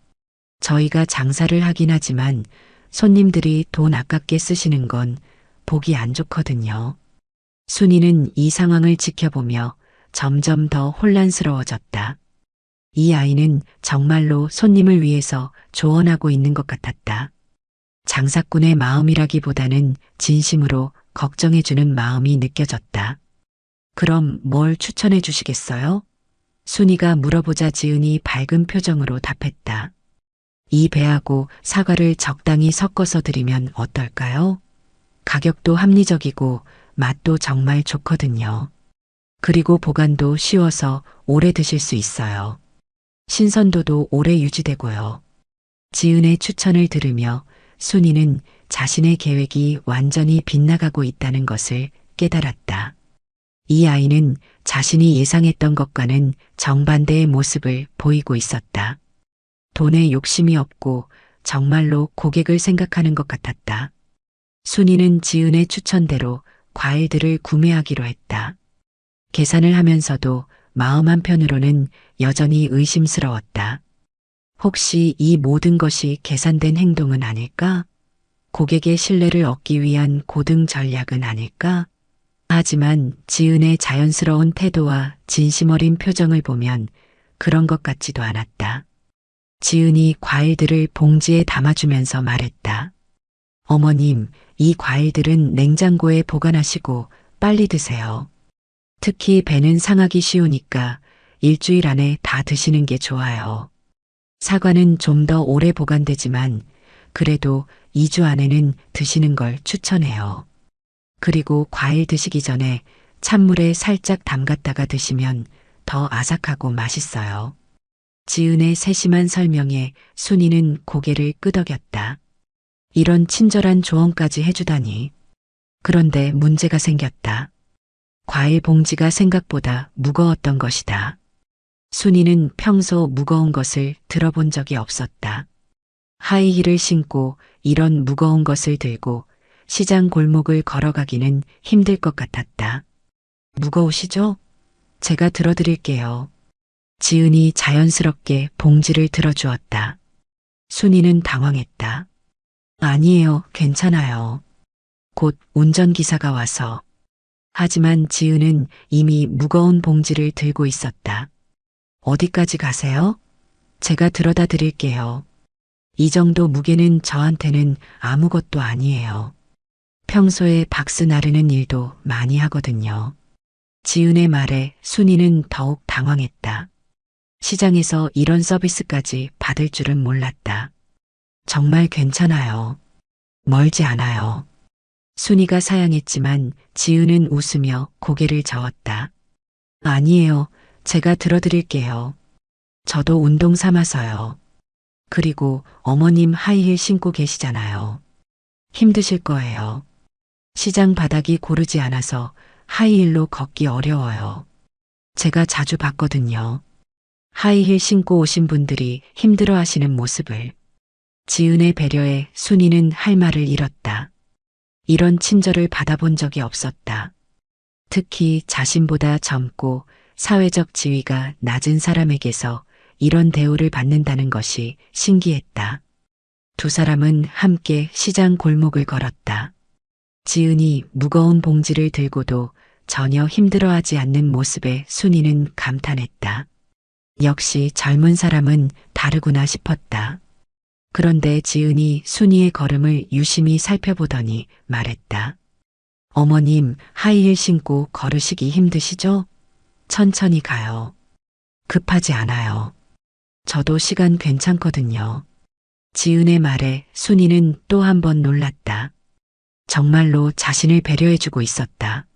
저희가 장사를 하긴 하지만 손님들이 돈 아깝게 쓰시는 건 보기 안 좋거든요. 순이는 이 상황을 지켜보며 점점 더 혼란스러워졌다. 이 아이는 정말로 손님을 위해서 조언하고 있는 것 같았다. 장사꾼의 마음이라기보다는 진심으로 걱정해주는 마음이 느껴졌다. 그럼 뭘 추천해 주시겠어요? 순이가 물어보자 지은이 밝은 표정으로 답했다. 이 배하고 사과를 적당히 섞어서 드리면 어떨까요? 가격도 합리적이고 맛도 정말 좋거든요. 그리고 보관도 쉬워서 오래 드실 수 있어요. 신선도도 오래 유지되고요. 지은의 추천을 들으며 순이는 자신의 계획이 완전히 빗나가고 있다는 것을 깨달았다. 이 아이는 자신이 예상했던 것과는 정반대의 모습을 보이고 있었다. 돈에 욕심이 없고 정말로 고객을 생각하는 것 같았다. 순이는 지은의 추천대로 과일들을 구매하기로 했다. 계산을 하면서도 마음 한편으로는 여전히 의심스러웠다. 혹시 이 모든 것이 계산된 행동은 아닐까? 고객의 신뢰를 얻기 위한 고등 전략은 아닐까? 하지만 지은의 자연스러운 태도와 진심 어린 표정을 보면 그런 것 같지도 않았다. 지은이 과일들을 봉지에 담아주면서 말했다. 어머님, 이 과일들은 냉장고에 보관하시고 빨리 드세요. 특히 배는 상하기 쉬우니까 일주일 안에 다 드시는 게 좋아요. 사과는 좀 더 오래 보관되지만 그래도 2주 안에는 드시는 걸 추천해요. 그리고 과일 드시기 전에 찬물에 살짝 담갔다가 드시면 더 아삭하고 맛있어요. 지은의 세심한 설명에 순이는 고개를 끄덕였다. 이런 친절한 조언까지 해주다니. 그런데 문제가 생겼다. 과일 봉지가 생각보다 무거웠던 것이다. 순이는 평소 무거운 것을 들어본 적이 없었다. 하이힐을 신고 이런 무거운 것을 들고 시장 골목을 걸어가기는 힘들 것 같았다. 무거우시죠? 제가 들어드릴게요. 지은이 자연스럽게 봉지를 들어주었다. 순이는 당황했다. 아니에요, 괜찮아요. 곧 운전기사가 와서. 하지만 지은은 이미 무거운 봉지를 들고 있었다. 어디까지 가세요? 제가 들어다 드릴게요. 이 정도 무게는 저한테는 아무것도 아니에요. 평소에 박스 나르는 일도 많이 하거든요. 지은의 말에 순이는 더욱 당황했다. 시장에서 이런 서비스까지 받을 줄은 몰랐다. 정말 괜찮아요. 멀지 않아요. 순이가 사양했지만 지은은 웃으며 고개를 저었다. 아니에요. 제가 들어드릴게요. 저도 운동 삼아서요. 그리고 어머님 하이힐 신고 계시잖아요. 힘드실 거예요. 시장 바닥이 고르지 않아서 하이힐로 걷기 어려워요. 제가 자주 봤거든요. 하이힐 신고 오신 분들이 힘들어 하시는 모습을. 지은의 배려에 순이는 할 말을 잃었다. 이런 친절을 받아본 적이 없었다. 특히 자신보다 젊고 사회적 지위가 낮은 사람에게서 이런 대우를 받는다는 것이 신기했다. 두 사람은 함께 시장 골목을 걸었다. 지은이 무거운 봉지를 들고도 전혀 힘들어하지 않는 모습에 순이는 감탄했다. 역시 젊은 사람은 다르구나 싶었다. 그런데 지은이 순이의 걸음을 유심히 살펴보더니 말했다. 어머님, 하이힐 신고 걸으시기 힘드시죠? 천천히 가요. 급하지 않아요. 저도 시간 괜찮거든요. 지은의 말에 순이는 또 한 번 놀랐다. 정말로 자신을 배려해주고 있었다.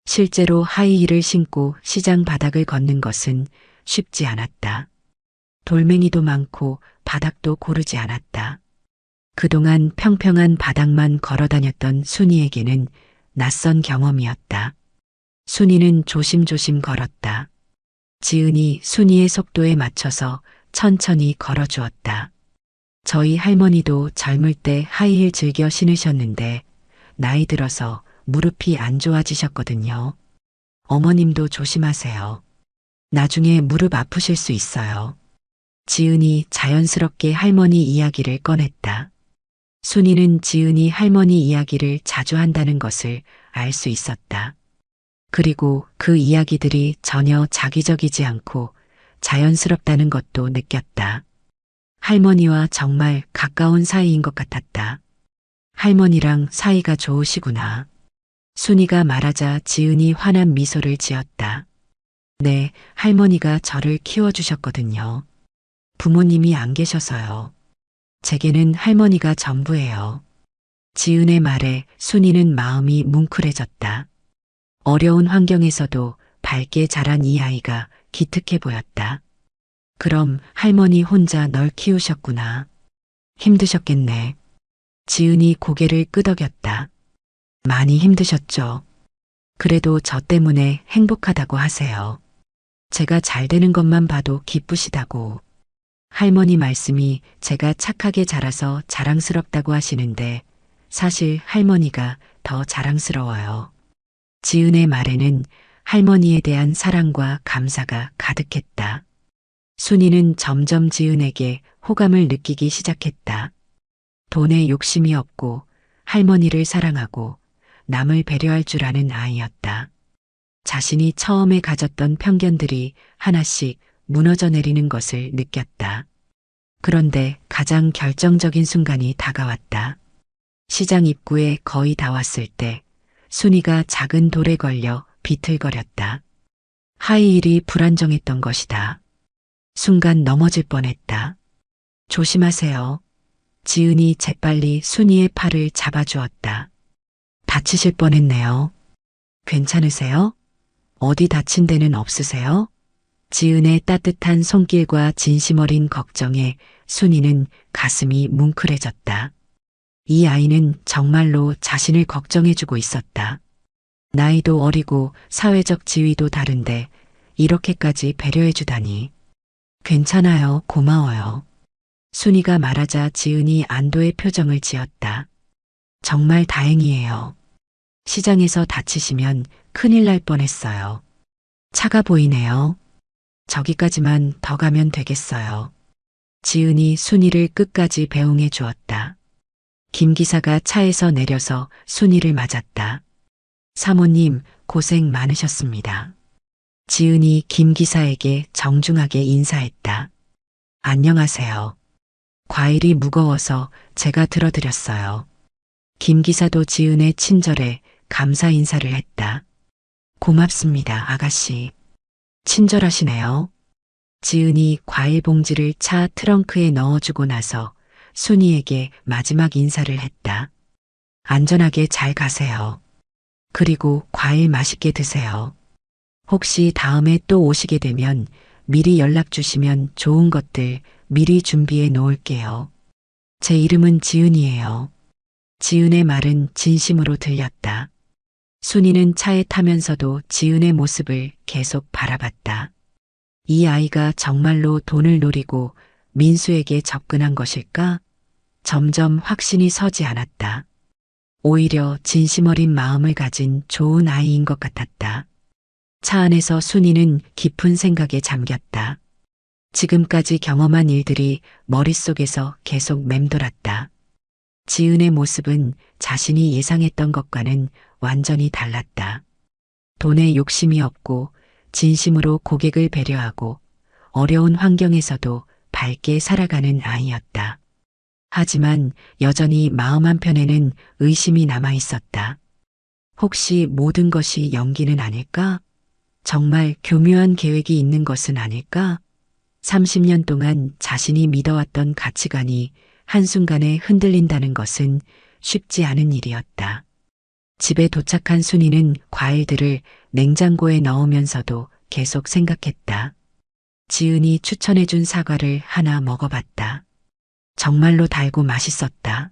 실제로 하이힐을 신고 시장 바닥을 걷는 것은 쉽지 않았다. 돌멩이도 많고 바닥도 고르지 않았다. 그동안 평평한 바닥만 걸어 다녔던 순이에게는 낯선 경험이었다. 순이는 조심조심 걸었다. 지은이 순이의 속도에 맞춰서 천천히 걸어주었다. 저희 할머니도 젊을 때 하이힐 즐겨 신으셨는데 나이 들어서 무릎이 안 좋아지셨거든요. 어머님도 조심하세요. 나중에 무릎 아프실 수 있어요. 지은이 자연스럽게 할머니 이야기를 꺼냈다. 순이는 지은이 할머니 이야기를 자주 한다는 것을 알 수 있었다. 그리고 그 이야기들이 전혀 자기적이지 않고 자연스럽다는 것도 느꼈다. 할머니와 정말 가까운 사이인 것 같았다. 할머니랑 사이가 좋으시구나. 순이가 말하자 지은이 환한 미소를 지었다. 네, 할머니가 저를 키워주셨거든요. 부모님이 안 계셔서요. 제게는 할머니가 전부예요. 지은의 말에 순이는 마음이 뭉클해졌다. 어려운 환경에서도 밝게 자란 이 아이가 기특해 보였다. 그럼 할머니 혼자 널 키우셨구나. 힘드셨겠네. 지은이 고개를 끄덕였다. 많이 힘드셨죠. 그래도 저 때문에 행복하다고 하세요. 제가 잘 되는 것만 봐도 기쁘시다고. 할머니 말씀이 제가 착하게 자라서 자랑스럽다고 하시는데 사실 할머니가 더 자랑스러워요. 지은의 말에는 할머니에 대한 사랑과 감사가 가득했다. 순이는 점점 지은에게 호감을 느끼기 시작했다. 돈에 욕심이 없고 할머니를 사랑하고 남을 배려할 줄 아는 아이였다. 자신이 처음에 가졌던 편견들이 하나씩 무너져 내리는 것을 느꼈다. 그런데 가장 결정적인 순간이 다가왔다. 시장 입구에 거의 다 왔을 때 순이가 작은 돌에 걸려 비틀거렸다. 하이힐이 불안정했던 것이다. 순간 넘어질 뻔했다. 조심하세요. 지은이 재빨리 순이의 팔을 잡아주었다. 다치실 뻔했네요. 괜찮으세요? 어디 다친 데는 없으세요? 지은의 따뜻한 손길과 진심 어린 걱정에 순이는 가슴이 뭉클해졌다. 이 아이는 정말로 자신을 걱정해주고 있었다. 나이도 어리고 사회적 지위도 다른데 이렇게까지 배려해주다니. 괜찮아요. 고마워요. 순이가 말하자 지은이 안도의 표정을 지었다. 정말 다행이에요. 시장에서 다치시면 큰일 날 뻔했어요. 차가 보이네요. 저기까지만 더 가면 되겠어요. 지은이 순이를 끝까지 배웅해 주었다. 김 기사가 차에서 내려서 순이를 맞았다. 사모님, 고생 많으셨습니다. 지은이 김 기사에게 정중하게 인사했다. 안녕하세요. 과일이 무거워서 제가 들어드렸어요. 김 기사도 지은의 친절에 감사 인사를 했다. 고맙습니다, 아가씨. 친절하시네요. 지은이 과일 봉지를 차 트렁크에 넣어주고 나서 순이에게 마지막 인사를 했다. 안전하게 잘 가세요. 그리고 과일 맛있게 드세요. 혹시 다음에 또 오시게 되면 미리 연락 주시면 좋은 것들 미리 준비해 놓을게요. 제 이름은 지은이에요. 지은의 말은 진심으로 들렸다. 순이는 차에 타면서도 지은의 모습을 계속 바라봤다. 이 아이가 정말로 돈을 노리고 민수에게 접근한 것일까? 점점 확신이 서지 않았다. 오히려 진심 어린 마음을 가진 좋은 아이인 것 같았다. 차 안에서 순이는 깊은 생각에 잠겼다. 지금까지 경험한 일들이 머릿속에서 계속 맴돌았다. 지은의 모습은 자신이 예상했던 것과는 완전히 달랐다. 돈에 욕심이 없고 진심으로 고객을 배려하고 어려운 환경에서도 밝게 살아가는 아이였다. 하지만 여전히 마음 한편에는 의심이 남아 있었다. 혹시 모든 것이 연기는 아닐까? 정말 교묘한 계획이 있는 것은 아닐까? 30년 동안 자신이 믿어왔던 가치관이 한순간에 흔들린다는 것은 쉽지 않은 일이었다. 집에 도착한 순이는 과일들을 냉장고에 넣으면서도 계속 생각했다. 지은이 추천해준 사과를 하나 먹어봤다. 정말로 달고 맛있었다.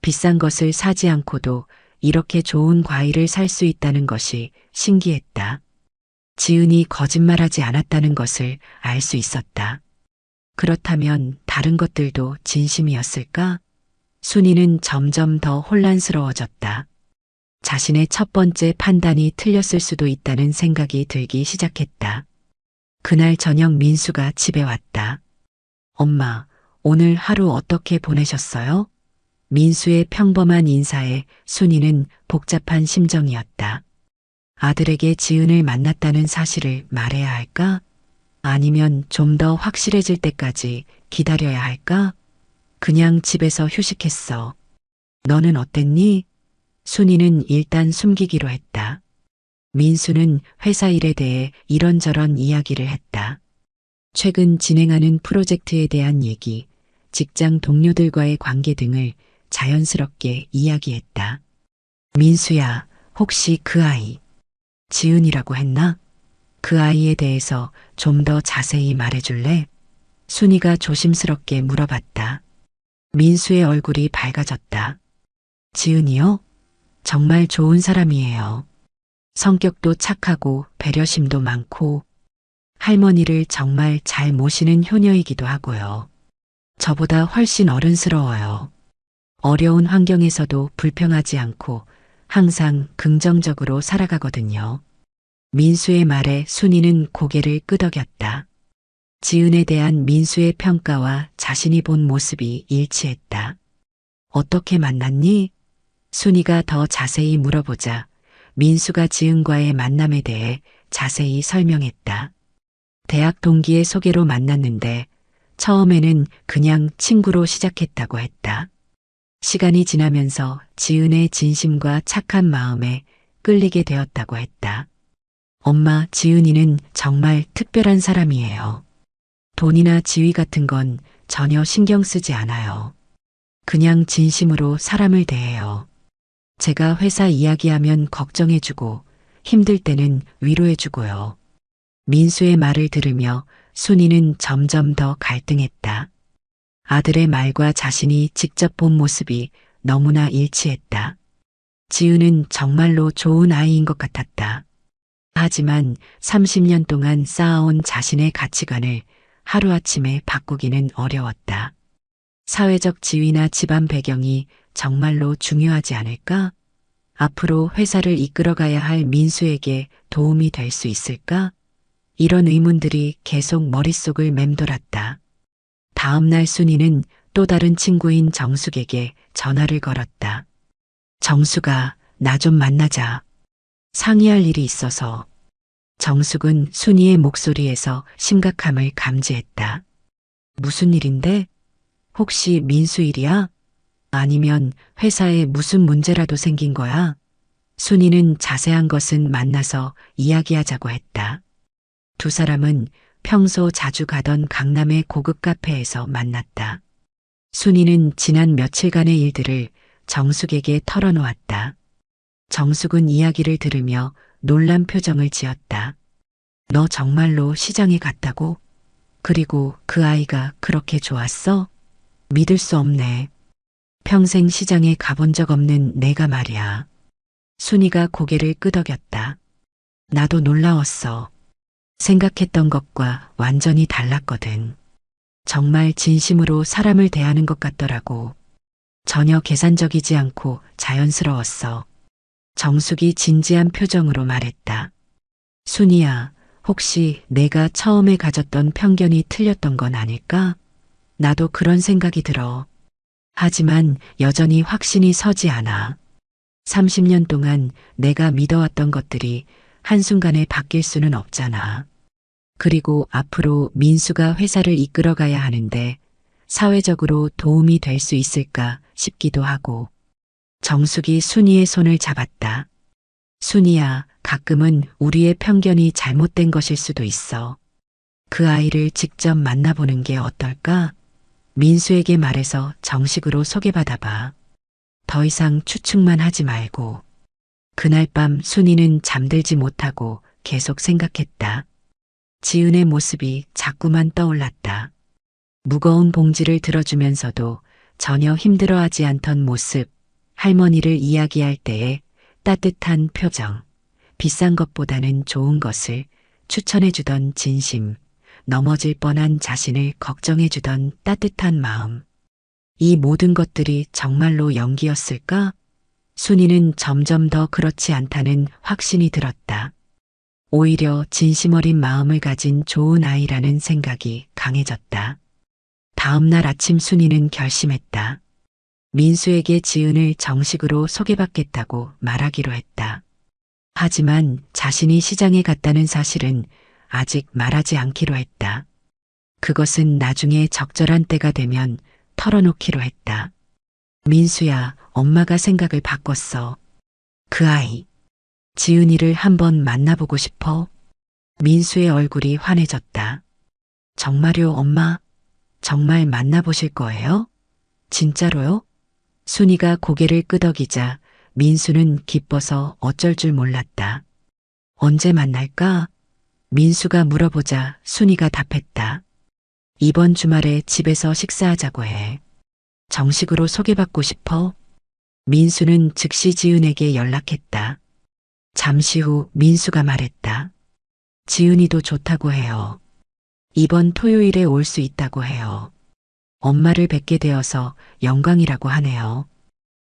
비싼 것을 사지 않고도 이렇게 좋은 과일을 살 수 있다는 것이 신기했다. 지은이 거짓말하지 않았다는 것을 알 수 있었다. 그렇다면 다른 것들도 진심이었을까? 순이는 점점 더 혼란스러워졌다. 자신의 첫 번째 판단이 틀렸을 수도 있다는 생각이 들기 시작했다. 그날 저녁 민수가 집에 왔다. 엄마, 오늘 하루 어떻게 보내셨어요? 민수의 평범한 인사에 순이는 복잡한 심정이었다. 아들에게 지은을 만났다는 사실을 말해야 할까? 아니면 좀 더 확실해질 때까지 기다려야 할까? 그냥 집에서 휴식했어. 너는 어땠니? 순이는 일단 숨기기로 했다. 민수는 회사 일에 대해 이런저런 이야기를 했다. 최근 진행하는 프로젝트에 대한 얘기, 직장 동료들과의 관계 등을 자연스럽게 이야기했다. 민수야, 혹시 그 아이, 지은이라고 했나? 그 아이에 대해서 좀 더 자세히 말해줄래? 순이가 조심스럽게 물어봤다. 민수의 얼굴이 밝아졌다. 지은이요? 정말 좋은 사람이에요. 성격도 착하고 배려심도 많고 할머니를 정말 잘 모시는 효녀이기도 하고요. 저보다 훨씬 어른스러워요. 어려운 환경에서도 불평하지 않고 항상 긍정적으로 살아가거든요. 민수의 말에 순이는 고개를 끄덕였다. 지은에 대한 민수의 평가와 자신이 본 모습이 일치했다. 어떻게 만났니? 순이가 더 자세히 물어보자 민수가 지은과의 만남에 대해 자세히 설명했다. 대학 동기의 소개로 만났는데 처음에는 그냥 친구로 시작했다고 했다. 시간이 지나면서 지은의 진심과 착한 마음에 끌리게 되었다고 했다. 엄마, 지은이는 정말 특별한 사람이에요. 돈이나 지위 같은 건 전혀 신경 쓰지 않아요. 그냥 진심으로 사람을 대해요. 제가 회사 이야기하면 걱정해주고 힘들 때는 위로해주고요. 민수의 말을 들으며 순이는 점점 더 갈등했다. 아들의 말과 자신이 직접 본 모습이 너무나 일치했다. 지은은 정말로 좋은 아이인 것 같았다. 하지만 30년 동안 쌓아온 자신의 가치관을 하루아침에 바꾸기는 어려웠다. 사회적 지위나 집안 배경이 정말로 중요하지 않을까? 앞으로 회사를 이끌어가야 할 민수에게 도움이 될 수 있을까? 이런 의문들이 계속 머릿속을 맴돌았다. 다음 날 순이는 또 다른 친구인 정숙에게 전화를 걸었다. 정숙아, 나 좀 만나자. 상의할 일이 있어서. 정숙은 순이의 목소리에서 심각함을 감지했다. 무슨 일인데? 혹시 민수 일이야? 아니면 회사에 무슨 문제라도 생긴 거야? 순이는 자세한 것은 만나서 이야기하자고 했다. 두 사람은 평소 자주 가던 강남의 고급 카페에서 만났다. 순이는 지난 며칠간의 일들을 정숙에게 털어놓았다. 정숙은 이야기를 들으며 놀란 표정을 지었다. 너 정말로 시장에 갔다고? 그리고 그 아이가 그렇게 좋았어? 믿을 수 없네. 평생 시장에 가본 적 없는 내가 말이야. 순이가 고개를 끄덕였다. 나도 놀라웠어. 생각했던 것과 완전히 달랐거든. 정말 진심으로 사람을 대하는 것 같더라고. 전혀 계산적이지 않고 자연스러웠어. 정숙이 진지한 표정으로 말했다. 순이야, 혹시 내가 처음에 가졌던 편견이 틀렸던 건 아닐까? 나도 그런 생각이 들어. 하지만 여전히 확신이 서지 않아. 30년 동안 내가 믿어왔던 것들이 한순간에 바뀔 수는 없잖아. 그리고 앞으로 민수가 회사를 이끌어가야 하는데 사회적으로 도움이 될 수 있을까 싶기도 하고. 정숙이 순이의 손을 잡았다. 순이야, 가끔은 우리의 편견이 잘못된 것일 수도 있어. 그 아이를 직접 만나보는 게 어떨까? 민수에게 말해서 정식으로 소개받아봐. 더 이상 추측만 하지 말고. 그날 밤 순이는 잠들지 못하고 계속 생각했다. 지은의 모습이 자꾸만 떠올랐다. 무거운 봉지를 들어주면서도 전혀 힘들어하지 않던 모습, 할머니를 이야기할 때의 따뜻한 표정, 비싼 것보다는 좋은 것을 추천해주던 진심, 넘어질 뻔한 자신을 걱정해주던 따뜻한 마음. 이 모든 것들이 정말로 연기였을까? 순이는 점점 더 그렇지 않다는 확신이 들었다. 오히려 진심 어린 마음을 가진 좋은 아이라는 생각이 강해졌다. 다음 날 아침 순이는 결심했다. 민수에게 지은을 정식으로 소개받겠다고 말하기로 했다. 하지만 자신이 시장에 갔다는 사실은 아직 말하지 않기로 했다. 그것은 나중에 적절한 때가 되면 털어놓기로 했다. 민수야, 엄마가 생각을 바꿨어. 그 아이, 지은이를 한번 만나보고 싶어? 민수의 얼굴이 환해졌다. 정말요, 엄마? 정말 만나보실 거예요? 진짜로요? 순이가 고개를 끄덕이자 민수는 기뻐서 어쩔 줄 몰랐다. 언제 만날까? 민수가 물어보자 순이가 답했다. 이번 주말에 집에서 식사하자고 해. 정식으로 소개받고 싶어? 민수는 즉시 지은에게 연락했다. 잠시 후 민수가 말했다. 지은이도 좋다고 해요. 이번 토요일에 올 수 있다고 해요. 엄마를 뵙게 되어서 영광이라고 하네요.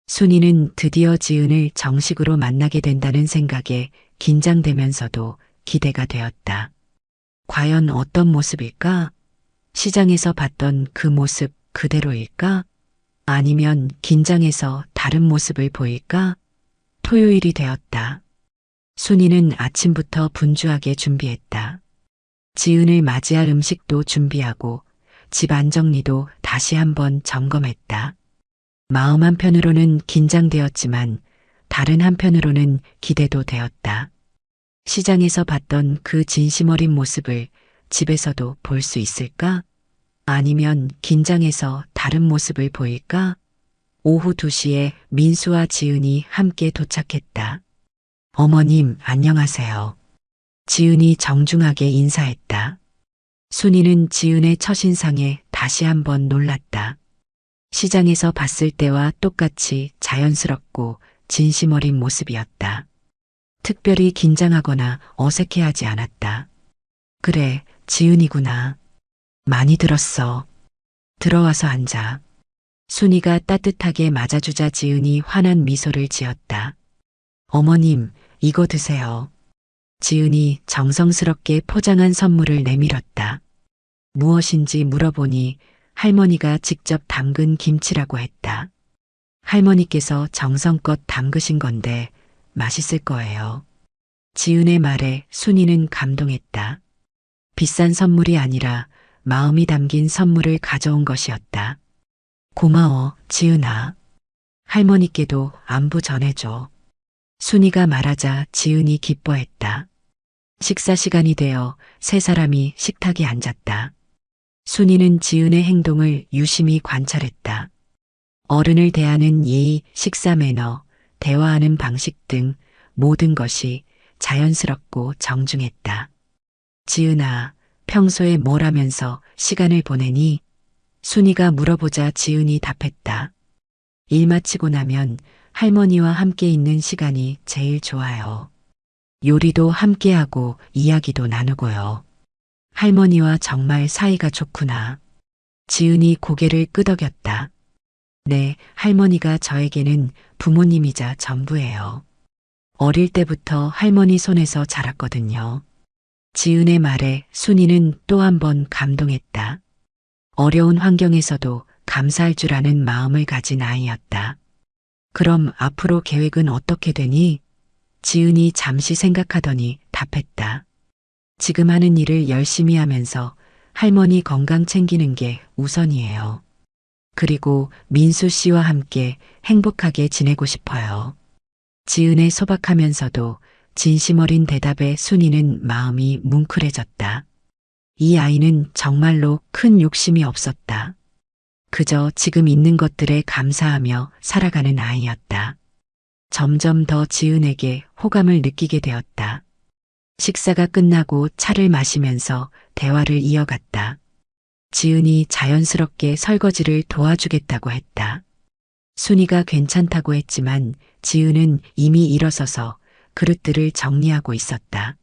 순이는 드디어 지은을 정식으로 만나게 된다는 생각에 긴장되면서도 기대가 되었다. 과연 어떤 모습일까? 시장에서 봤던 그 모습 그대로일까? 아니면 긴장해서 다른 모습을 보일까? 토요일이 되었다. 순이는 아침부터 분주하게 준비했다. 지은을 맞이할 음식도 준비하고 집 안정리도 다시 한번 점검했다. 마음 한편으로는 긴장되었지만 다른 한편으로는 기대도 되었다. 시장에서 봤던 그 진심 어린 모습을 집에서도 볼 수 있을까? 아니면 긴장해서 다른 모습을 보일까? 오후 2시에 민수와 지은이 함께 도착했다. 어머님, 안녕하세요. 지은이 정중하게 인사했다. 순이는 지은의 첫인상에 다시 한번 놀랐다. 시장에서 봤을 때와 똑같이 자연스럽고 진심 어린 모습이었다. 특별히 긴장하거나 어색해하지 않았다. 그래, 지은이구나. 많이 들었어. 들어와서 앉아. 순이가 따뜻하게 맞아주자 지은이 환한 미소를 지었다. 어머님, 이거 드세요. 지은이 정성스럽게 포장한 선물을 내밀었다. 무엇인지 물어보니 할머니가 직접 담근 김치라고 했다. 할머니께서 정성껏 담그신 건데 맛있을 거예요. 지은의 말에 순이는 감동했다. 비싼 선물이 아니라 마음이 담긴 선물을 가져온 것이었다. 고마워, 지은아. 할머니께도 안부 전해줘. 순이가 말하자 지은이 기뻐했다. 식사 시간이 되어 세 사람이 식탁에 앉았다. 순이는 지은의 행동을 유심히 관찰했다. 어른을 대하는 예의, 식사 매너, 대화하는 방식 등 모든 것이 자연스럽고 정중했다. 지은아, 평소에 뭘 하면서 시간을 보내니? 순이가 물어보자 지은이 답했다. 일 마치고 나면 할머니와 함께 있는 시간이 제일 좋아요. 요리도 함께하고 이야기도 나누고요. 할머니와 정말 사이가 좋구나. 지은이 고개를 끄덕였다. 네, 할머니가 저에게는 부모님이자 전부예요. 어릴 때부터 할머니 손에서 자랐거든요. 지은의 말에 순이는 또 한 번 감동했다. 어려운 환경에서도 감사할 줄 아는 마음을 가진 아이였다. 그럼 앞으로 계획은 어떻게 되니? 지은이 잠시 생각하더니 답했다. 지금 하는 일을 열심히 하면서 할머니 건강 챙기는 게 우선이에요. 그리고 민수 씨와 함께 행복하게 지내고 싶어요. 지은의 소박하면서도 진심 어린 대답에 순이는 마음이 뭉클해졌다. 이 아이는 정말로 큰 욕심이 없었다. 그저 지금 있는 것들에 감사하며 살아가는 아이였다. 점점 더 지은에게 호감을 느끼게 되었다. 식사가 끝나고 차를 마시면서 대화를 이어갔다. 지은이 자연스럽게 설거지를 도와주겠다고 했다. 순이가 괜찮다고 했지만 지은은 이미 일어서서 그릇들을 정리하고 있었다.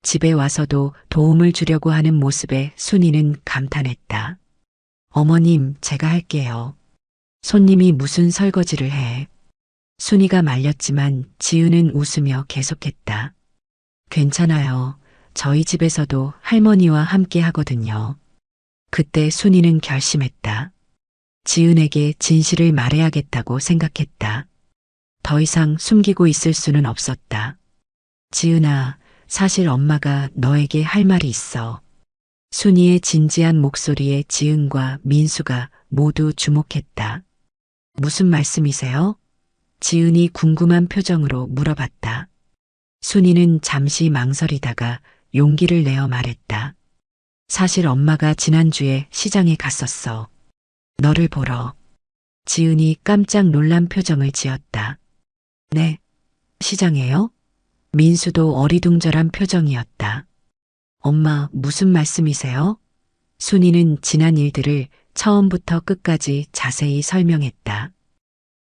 집에 와서도 도움을 주려고 하는 모습에 순이는 감탄했다. 어머님, 제가 할게요. 손님이 무슨 설거지를 해. 순이가 말렸지만 지은은 웃으며 계속했다. 괜찮아요. 저희 집에서도 할머니와 함께 하거든요. 그때 순이는 결심했다. 지은에게 진실을 말해야겠다고 생각했다. 더 이상 숨기고 있을 수는 없었다. 지은아, 사실 엄마가 너에게 할 말이 있어. 순이의 진지한 목소리에 지은과 민수가 모두 주목했다. 무슨 말씀이세요? 지은이 궁금한 표정으로 물어봤다. 순이는 잠시 망설이다가 용기를 내어 말했다. 사실 엄마가 지난주에 시장에 갔었어. 너를 보러. 지은이 깜짝 놀란 표정을 지었다. 네, 시장에요? 민수도 어리둥절한 표정이었다. 엄마, 무슨 말씀이세요? 순이는 지난 일들을 처음부터 끝까지 자세히 설명했다.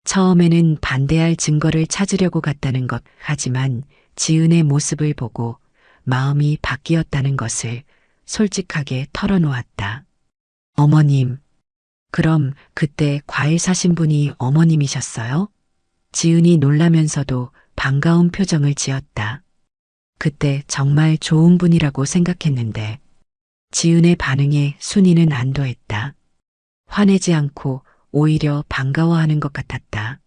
처음에는 반대할 증거를 찾으려고 갔다는 것, 하지만 지은의 모습을 보고 마음이 바뀌었다는 것을 솔직하게 털어놓았다. 어머님, 그럼 그때 과일 사신 분이 어머님이셨어요? 지은이 놀라면서도 반가운 표정을 지었다. 그때 정말 좋은 분이라고 생각했는데 지은의 반응에 순이는 안도했다. 화내지 않고 오히려 반가워하는 것 같았다.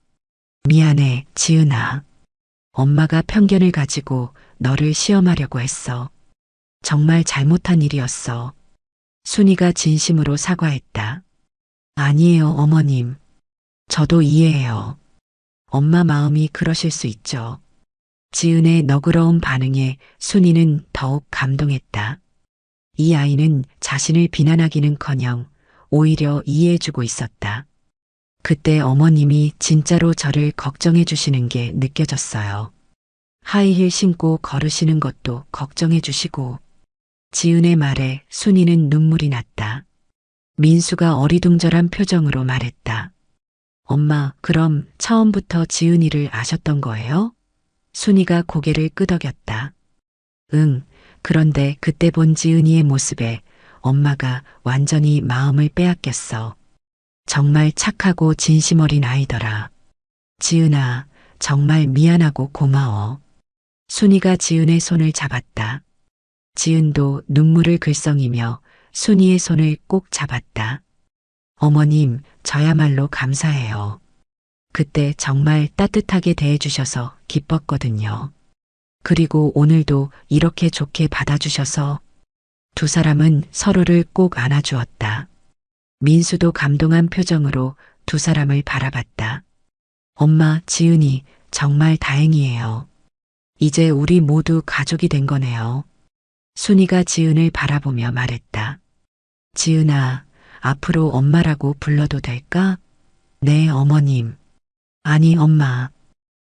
미안해, 지은아. 엄마가 편견을 가지고 너를 시험하려고 했어. 정말 잘못한 일이었어. 순이가 진심으로 사과했다. 아니에요, 어머님. 저도 이해해요. 엄마 마음이 그러실 수 있죠. 지은의 너그러운 반응에 순이는 더욱 감동했다. 이 아이는 자신을 비난하기는커녕 오히려 이해해주고 있었다. 그때 어머님이 진짜로 저를 걱정해 주시는 게 느껴졌어요. 하이힐 신고 걸으시는 것도 걱정해 주시고. 지은의 말에 순이는 눈물이 났다. 민수가 어리둥절한 표정으로 말했다. 엄마, 그럼 처음부터 지은이를 아셨던 거예요? 순이가 고개를 끄덕였다. 응, 그런데 그때 본 지은이의 모습에 엄마가 완전히 마음을 빼앗겼어. 정말 착하고 진심 어린 아이더라. 지은아, 정말 미안하고 고마워. 순이가 지은의 손을 잡았다. 지은도 눈물을 글썽이며 순이의 손을 꼭 잡았다. 어머님, 저야말로 감사해요. 그때 정말 따뜻하게 대해주셔서 기뻤거든요. 그리고 오늘도 이렇게 좋게 받아주셔서. 두 사람은 서로를 꼭 안아주었다. 민수도 감동한 표정으로 두 사람을 바라봤다. 엄마, 지은이, 정말 다행이에요. 이제 우리 모두 가족이 된 거네요. 순이가 지은을 바라보며 말했다. 지은아, 앞으로 엄마라고 불러도 될까? 네, 어머님. 아니, 엄마.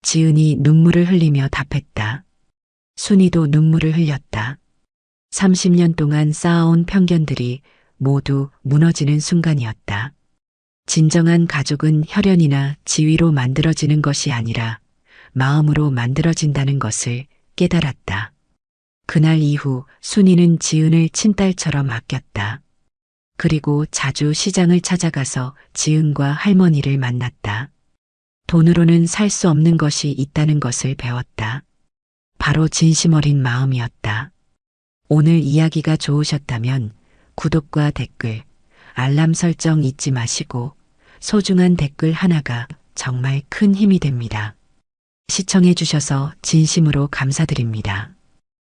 지은이 눈물을 흘리며 답했다. 순이도 눈물을 흘렸다. 30년 동안 쌓아온 편견들이 모두 무너지는 순간이었다. 진정한 가족은 혈연이나 지위로 만들어지는 것이 아니라 마음으로 만들어진다는 것을 깨달았다. 그날 이후 순이는 지은을 친딸처럼 아꼈다. 그리고 자주 시장을 찾아가서 지은과 할머니를 만났다. 돈으로는 살 수 없는 것이 있다는 것을 배웠다. 바로 진심 어린 마음이었다. 오늘 이야기가 좋으셨다면 구독과 댓글, 알람 설정 잊지 마시고 소중한 댓글 하나가 정말 큰 힘이 됩니다. 시청해 주셔서 진심으로 감사드립니다.